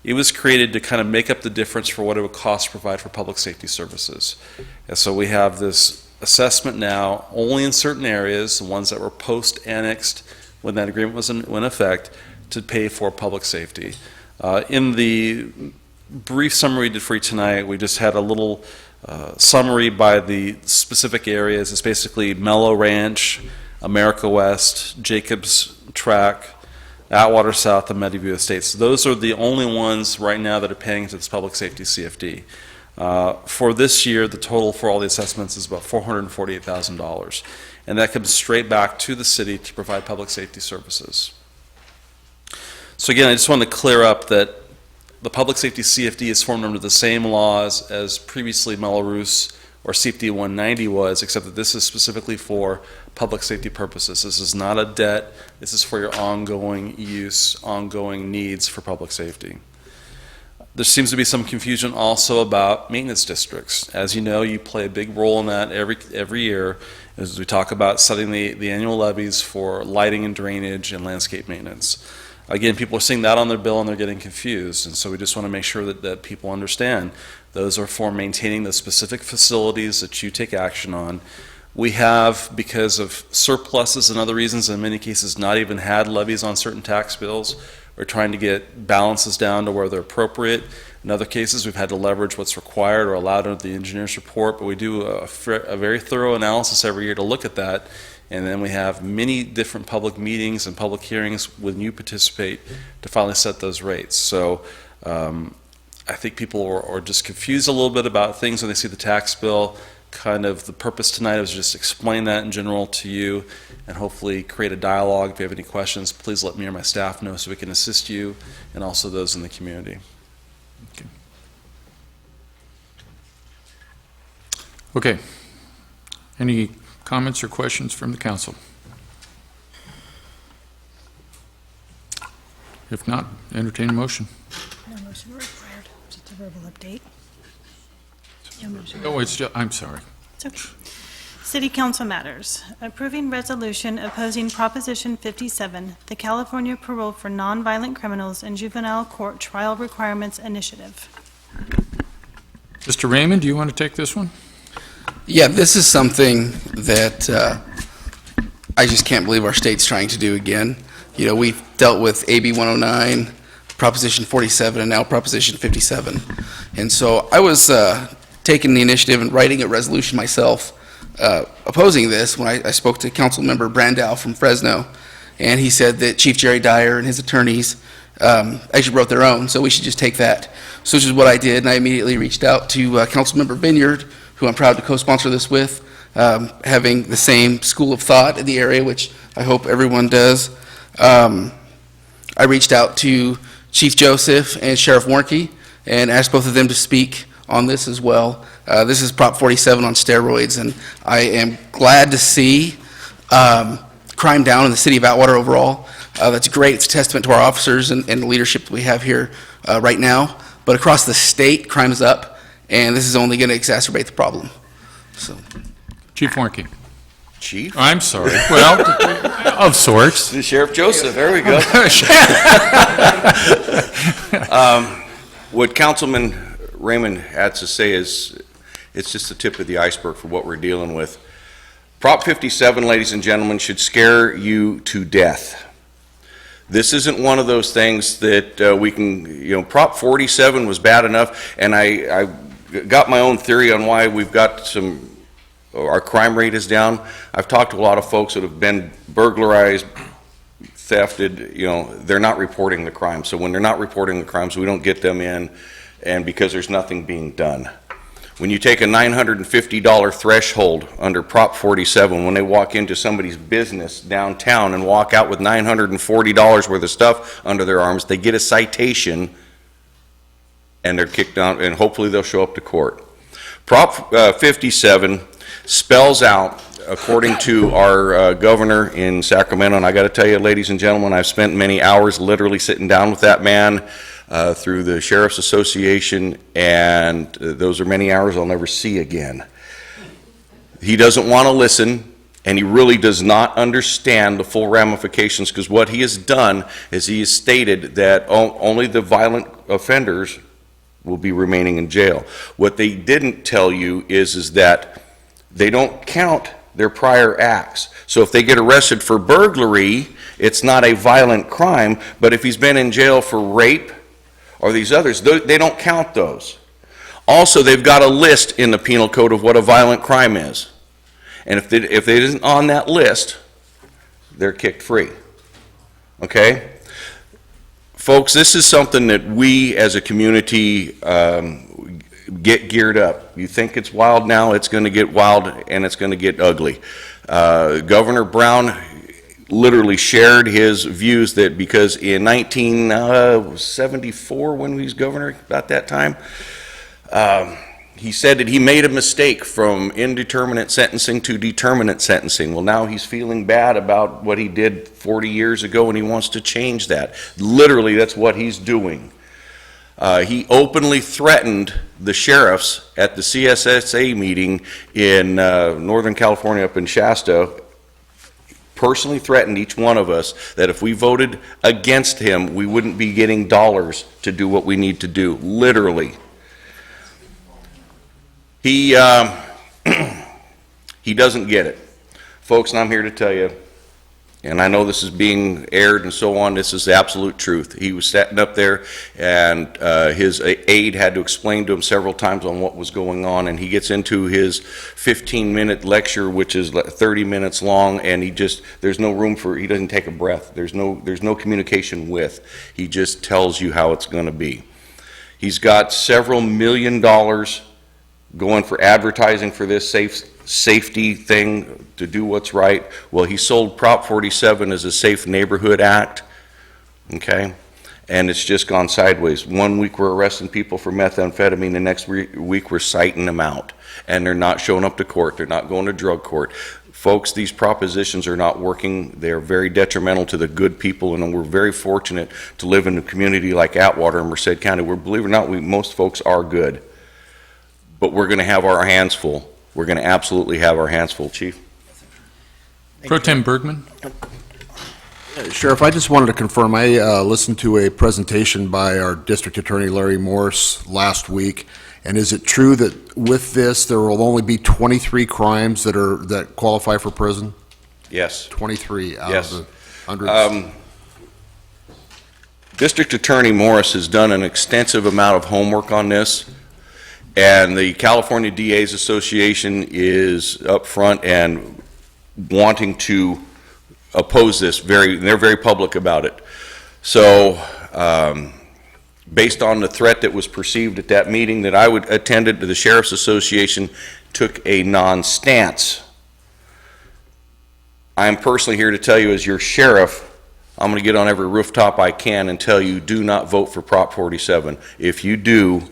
It was created to kind of make up the difference for what it would cost to provide for public safety services. And so we have this assessment now only in certain areas, the ones that were post-annexed when that agreement was in effect, to pay for public safety. In the brief summary we did for you tonight, we just had a little summary by the specific areas. It's basically Mellow Ranch, America West, Jacobs Track, Atwater South, and Meadowview Estates. Those are the only ones right now that are paying into this public safety CFD. For this year, the total for all the assessments is about $448,000, and that comes straight back to the city to provide public safety services. So again, I just want to clear up that the public safety CFD is formed under the same laws as previously Mello-Roos or CFD 190 was, except that this is specifically for public safety purposes. This is not a debt. This is for your ongoing use, ongoing needs for public safety. There seems to be some confusion also about maintenance districts. As you know, you play a big role in that every year as we talk about setting the annual levies for lighting and drainage and landscape maintenance. again, people are seeing that on their bill and they're getting confused. And so we just want to make sure that people understand those are for maintaining the specific facilities that you take action on. We have, because of surpluses and other reasons, in many cases, not even had levies on certain tax bills. We're trying to get balances down to where they're appropriate. In other cases, we've had to leverage what's required or allowed under the engineer's report, but we do a very thorough analysis every year to look at that. And then we have many different public meetings and public hearings when you participate to finally set those rates. So I think people are just confused a little bit about things when they see the tax bill. Kind of the purpose tonight was just explain that in general to you and hopefully create a dialogue. If you have any questions, please let me or my staff know so we can assist you and also those in the community. Okay. Any comments or questions from the council? If not, entertain a motion. No motion required, just a verbal update. No motion. Oh, it's just, I'm sorry. It's okay. City Council matters. Approving resolution opposing Proposition 57, the California Parole for Nonviolent Criminals and Juvenile Court Trial Requirements Initiative. Mr. Raymond, do you want to take this one? Yeah, this is something that I just can't believe our state's trying to do again. You know, we've dealt with AB 109, Proposition 47, and now Proposition 57. And so I was taking the initiative and writing a resolution myself opposing this when I spoke to Councilmember Brandow from Fresno, and he said that Chief Jerry Dyer and his attorneys actually wrote their own, so we should just take that. So which is what I did, and I immediately reached out to Councilmember Vineyard, who I'm proud to co-sponsor this with, having the same school of thought in the area, which I hope everyone does. I reached out to Chief Joseph and Sheriff Warnke and asked both of them to speak on this as well. This is Prop 47 on steroids, and I am glad to see crime down in the city of Atwater overall. That's great. It's a testament to our officers and the leadership that we have here right now. But across the state, crime is up, and this is only going to exacerbate the problem. So, Chief Warnke. Chief? I'm sorry. Well, of sorts. Sheriff Joseph, there we go. What Councilman Raymond had to say is, it's just the tip of the iceberg for what we're dealing with. Prop 57, ladies and gentlemen, should scare you to death. This isn't one of those things that we can, you know, Prop 47 was bad enough, and I got my own theory on why we've got our crime rate is down. I've talked to a lot of folks that have been burglarized, thefted, you know, they're not reporting the crime. So when they're not reporting the crimes, we don't get them in, and because there's nothing being done. When you take a $950 threshold under Prop 47, when they walk into somebody's business downtown and walk out with $940 worth of stuff under their arms, they get a citation and they're kicked out, and hopefully they'll show up to court. Prop 57 spells out, according to our governor in Sacramento, and I got to tell you, ladies and gentlemen, I've spent many hours literally sitting down with that man through the Sheriff's Association, and those are many hours I'll never see again. He doesn't want to listen, and he really does not understand the full ramifications, because what he has done is he has stated that only the violent offenders will be remaining in jail. What they didn't tell you is that they don't count their prior acts. So if they get arrested for burglary, it's not a violent crime, but if he's been in jail for rape or these others, they don't count those. Also, they've got a list in the penal code of what a violent crime is. And if it isn't on that list, they're kicked free. Okay? Folks, this is something that we as a community get geared up. You think it's wild now, it's going to get wild and it's going to get ugly. Governor Brown literally shared his views that because in 1974, when he was governor, about that time, he said that he made a mistake from indeterminate sentencing to determinate sentencing. Well, now he's feeling bad about what he did 40 years ago, and he wants to change that. Literally, that's what he's doing. He openly threatened the sheriffs at the CSSA meeting in Northern California up in Shasta, personally threatened each one of us that if we voted against him, we wouldn't be getting dollars to do what we need to do, literally. He doesn't get it. Folks, and I'm here to tell you, and I know this is being aired and so on, this is the absolute truth. He was sitting up there, and his aide had to explain to him several times on what was going on, and he gets into his 15-minute lecture, which is 30 minutes long, and there's no room for, he doesn't take a breath. There's no communication with. He just tells you how it's going to be. He's got several $1 million going for advertising for this safety thing to do what's right. Well, he sold Prop 47 as a Safe Neighborhood Act, okay? And it's just gone sideways. 1 week we're arresting people for methamphetamine, the next week we're citing them out. And they're not showing up to court, they're not going to drug court. Folks, these propositions are not working. They're very detrimental to the good people, and we're very fortunate to live in a community like Atwater in Merced County, where, believe it or not, most folks are good. But we're going to have our hands full. We're going to absolutely have our hands full, Chief. Pro Tem Bergman? Sheriff, I just wanted to confirm, I listened to a presentation by our District Attorney Larry Morris last week, and is it true that with this, there will only be 23 crimes that qualify for prison? Yes. 23 out Yes. of the hundreds? District Attorney Morris has done an extensive amount of homework on this, and the California DA's Association is up front and wanting to oppose this. They're very public about it. So, based on the threat that was perceived at that meeting that I attended, the Sheriff's Association took a non-stance. I'm personally here to tell you, as your sheriff, I'm going to get on every rooftop I can and tell you, do not vote for Prop 47. If you do,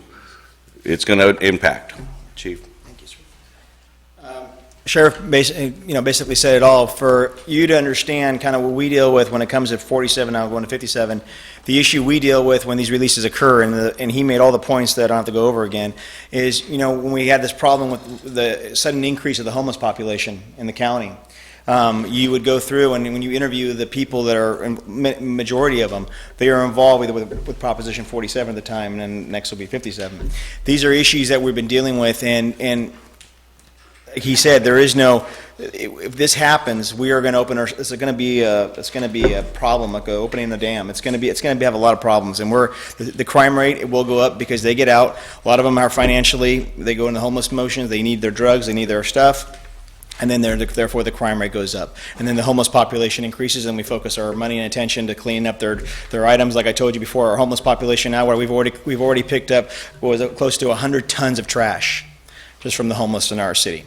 it's going to impact. Chief. Thank you, sir. Sheriff basically said it all. For you to understand kind of what we deal with when it comes to 47, now going to 57, the issue we deal with when these releases occur, and he made all the points that I don't have to go over again, is, when we had this problem with the sudden increase of the homeless population in the county, you would go through, and when you interview the people that are, majority of them, they are involved with Proposition 47 at the time, and then next will be 57. These are issues that we've been dealing with, and he said there is no, if this happens, we are going to open our, it's going to be a problem, like opening the dam. It's going to have a lot of problems, and the crime rate, it will go up because they get out. A lot of them are financially, they go into homeless motions, they need their drugs, they need their stuff. And then therefore the crime rate goes up. And then the homeless population increases, and we focus our money and attention to cleaning up their items. Like I told you before, our homeless population now, where we've already picked up close to 100 tons of trash just from the homeless in our city.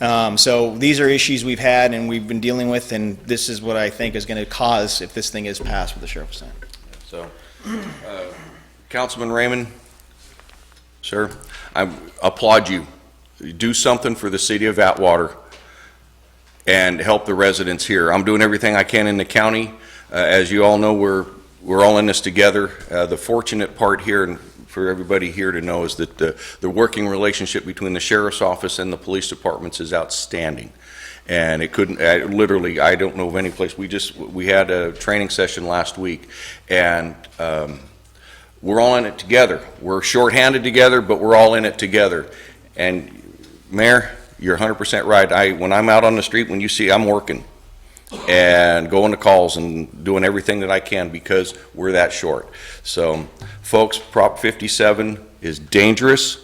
So these are issues we've had and we've been dealing with, and this is what I think is going to cause if this thing is passed with the Sheriff's Senate. So, Councilman Raymond, sir, I applaud you. Do something for the city of Atwater and help the residents here. I'm doing everything I can in the county. As you all know, we're all in this together. The fortunate part here, and for everybody here to know, is that the working relationship between the Sheriff's Office and the police departments is outstanding. And it couldn't, literally, I don't know of any place. We had a training session last week, and we're all in it together. We're shorthanded together, but we're all in it together. And Mayor, you're 100% right. When I'm out on the street, when you see I'm working and going to calls and doing everything that I can because we're that short. So, folks, Prop 57 is dangerous.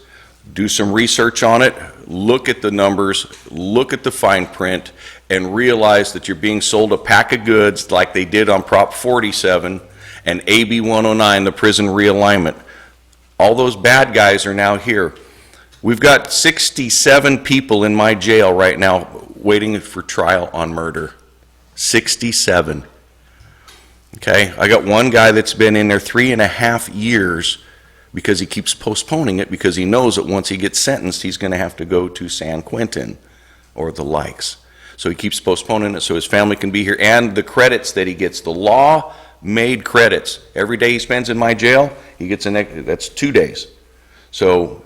Do some research on it. Look at the numbers. Look at the fine print and realize that you're being sold a pack of goods like they did on Prop 47 and AB 109, the prison realignment. All those bad guys are now here. We've got 67 people in my jail right now waiting for trial on murder. 67. Okay, I got one guy that's been in there 3.5 years because he keeps postponing it because he knows that once he gets sentenced, he's going to have to go to San Quentin or the likes. So he keeps postponing it so his family can be here. And the credits that he gets, the law-made credits. Every day he spends in my jail, he gets that's 2 days. So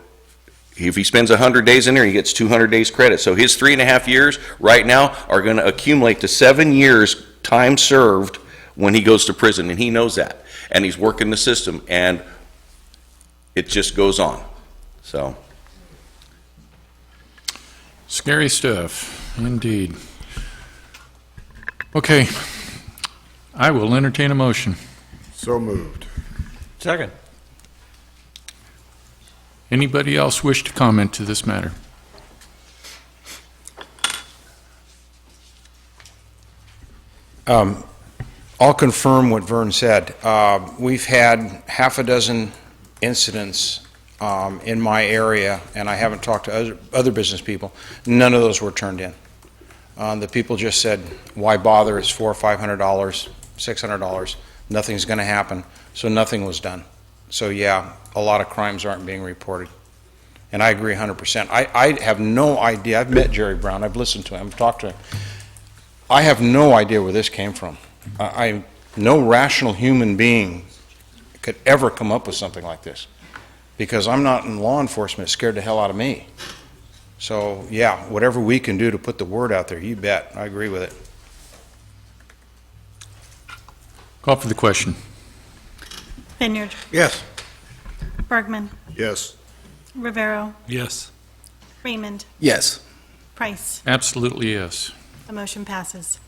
if he spends 100 days in there, he gets 200 days credit. So his 3.5 years right now are going to accumulate to 7 years time served when he goes to prison, and he knows that. And he's working the system, and it just goes on. So. Scary stuff, indeed. Okay, I will entertain a motion. So moved. Second. Anybody else wish to comment to this matter? I'll confirm what Vern said. We've had half a dozen incidents in my area, and I haven't talked to other business people. None of those were turned in. The people just said, why bother? It's $400 or $500, $600. Nothing's going to happen. So nothing was done. So yeah, a lot of crimes aren't being reported. And I agree 100%. I have no idea. I've met Jerry Brown. I've listened to him. I've talked to him. I have no idea where this came from. No rational human being could ever come up with something like this, because I'm not in law enforcement. It scared the hell out of me. So yeah, whatever we can do to put the word out there, you bet. I agree with it. Call for the question. Vineyard. Yes. Bergman. Yes. Rivero. Yes. Raymond. Yes. Price. Absolutely yes. The motion passes.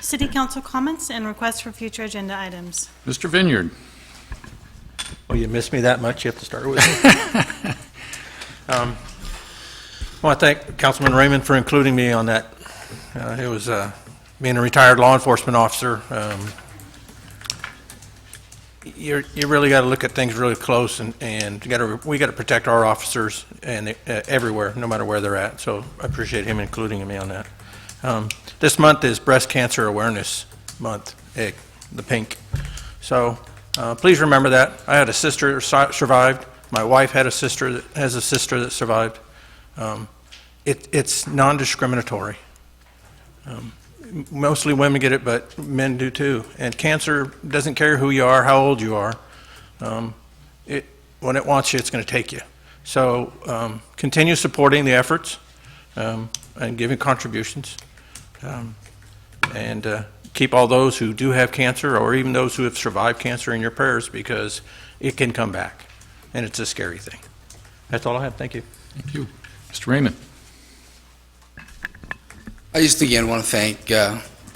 City Council comments and requests for future agenda items. Mr. Vineyard. Oh, you miss me that much? You have to start with me? I want to thank Councilman Raymond for including me on that. It was being a retired law enforcement officer. You really got to look at things really close, and we got to protect our officers and everywhere, no matter where they're at. So I appreciate him including me on that. This month is Breast Cancer Awareness Month, the pink. So please remember that. I had a sister that survived. My wife had a sister that has a sister that survived. It's non-discriminatory. Mostly women get it, but men do too. And cancer doesn't care who you are, how old you are. When it wants you, it's going to take you. So continue supporting the efforts and giving contributions. And keep all those who do have cancer, or even those who have survived cancer, in your prayers, because it can come back, and it's a scary thing. That's all I have. Thank you. Thank you. Mr. Raymond. I just again want to thank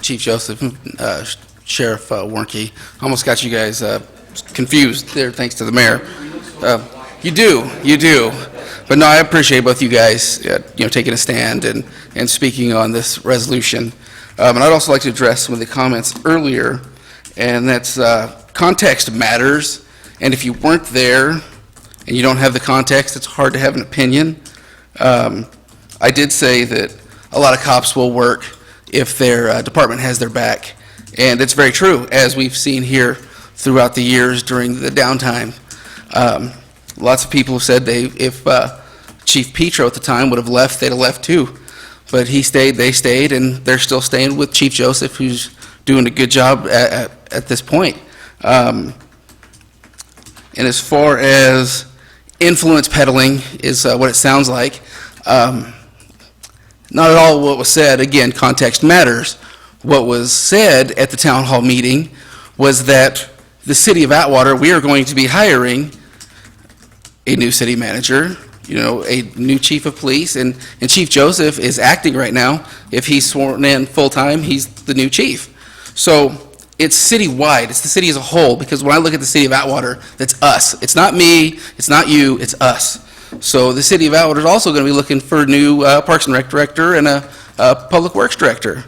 Chief Joseph, Sheriff Warnke. Almost got you guys confused there, thanks to the mayor. You do. But no, I appreciate both you guys, taking a stand and speaking on this resolution. And I'd also like to address some of the comments earlier, and that's context matters. And if you weren't there and you don't have the context, it's hard to have an opinion. I did say that a lot of cops will work if their department has their back. And it's very true, as we've seen here throughout the years during the downtime. Lots of people have said if Chief Petro at the time would have left, they'd have left too. But he stayed, they stayed, and they're still staying with Chief Joseph, who's doing a good job at this point. And as far as influence peddling is what it sounds like, not at all what was said. Again, context matters. What was said at the town hall meeting was that the city of Atwater, we are going to be hiring a new city manager, a new chief of police, and Chief Joseph is acting right now. If he's sworn in full-time, he's the new chief. So it's citywide, it's the city as a whole, because when I look at the city of Atwater, that's us. It's not me, it's not you, it's us. So the city of Atwater is also going to be looking for a new Parks and Rec director and a Public Works director.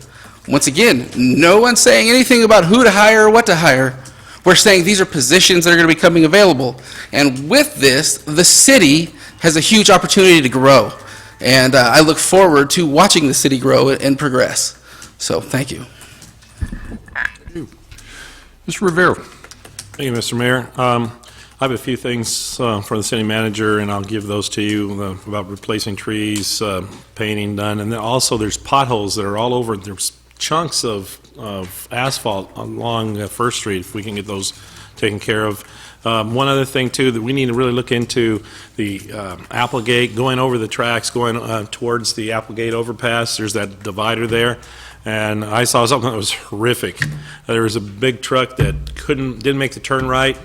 Once again, no one's saying anything about who to hire or what to hire. We're saying these are positions that are going to be coming available. And with this, the city has a huge opportunity to grow. And I look forward to watching the city grow and progress. So, thank you. Mr. Rivera. Thank you, Mr. Mayor. I have a few things for the city manager, and I'll give those to you about replacing trees, painting done, and then also there's potholes that are all over. There's chunks of asphalt along First Street. If we can get those taken care of. One other thing, too, that we need to really look into the Applegate, going over the tracks, going towards the Applegate overpass. There's that divider there. And I saw something that was horrific. There was a big truck that didn't make the turn right.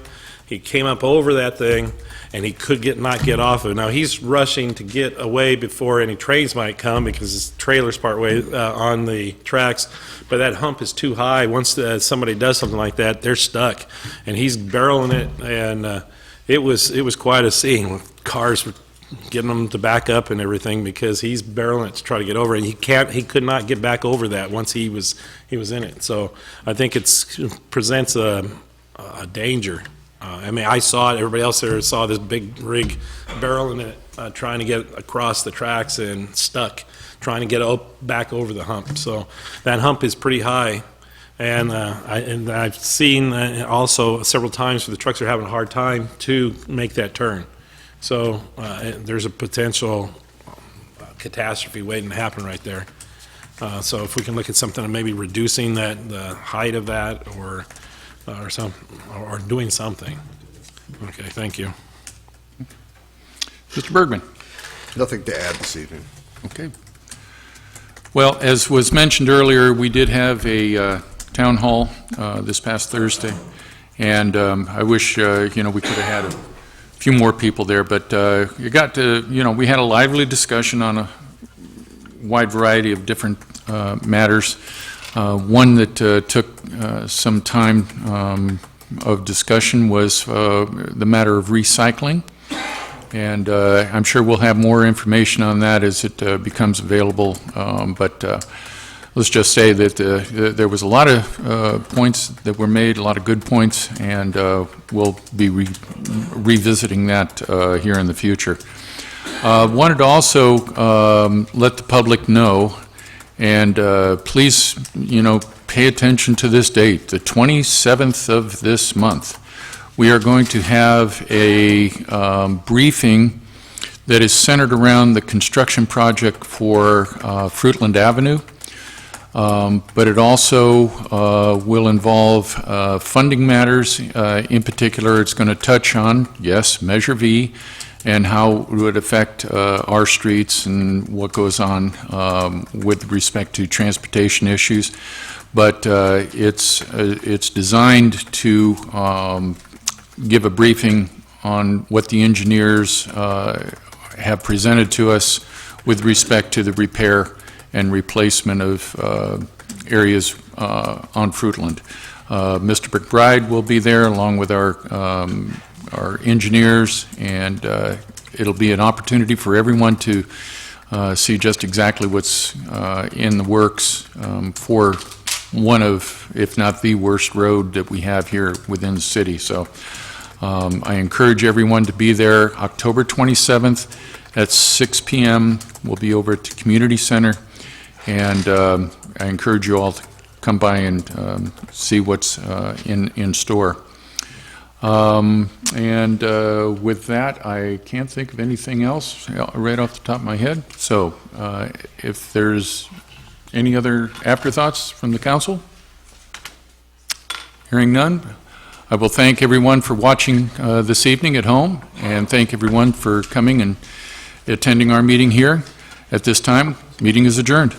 He came up over that thing, and he could not get off of it. Now, he's rushing to get away before any trains might come because his trailer's partway on the tracks. But that hump is too high. Once somebody does something like that, they're stuck. And he's barreling it, and it was quite a scene. Cars were getting him to back up and everything because he's barreling it to try to get over it. He could not get back over that once he was in it. So I think it presents a danger. I mean, I saw it, everybody else there saw this big rig barreling it, trying to get across the tracks and stuck, trying to get back over the hump. So that hump is pretty high. And I've seen also several times where the trucks are having a hard time to make that turn. So there's a potential catastrophe waiting to happen right there. So if we can look at something and maybe reducing the height of that or doing something. Okay, thank you. Mr. Bergman. Nothing to add this evening. Okay. Well, as was mentioned earlier, we did have a town hall this past Thursday, and I wish we could have had a few more people there, but we had a lively discussion on a wide variety of different matters. One that took some time of discussion was the matter of recycling, and I'm sure we'll have more information on that as it becomes available, but let's just say that there was a lot of points that were made, a lot of good points, and we'll be revisiting that here in the future. Wanted to also let the public know, and please, pay attention to this date, the 27th of this month. We are going to have a briefing that is centered around the construction project for Fruitland Avenue. But it also will involve funding matters. In particular, it's going to touch on, yes, Measure V, and how it would affect our streets and what goes on with respect to transportation issues. But it's designed to give a briefing on what the engineers have presented to us with respect to the repair and replacement of areas on Fruitland. Mr. McBride will be there along with our engineers, and it'll be an opportunity for everyone to see just exactly what's in the works for one of, if not the worst road that we have here within the city. So I encourage everyone to be there October 27th at 6 p.m. We'll be over at the community center. And I encourage you all to come by and see what's in store. And with that, I can't think of anything else right off the top of my head. So if there's any other afterthoughts from the council? Hearing none, I will thank everyone for watching this evening at home, and thank everyone for coming and attending our meeting here. At this time, meeting is adjourned.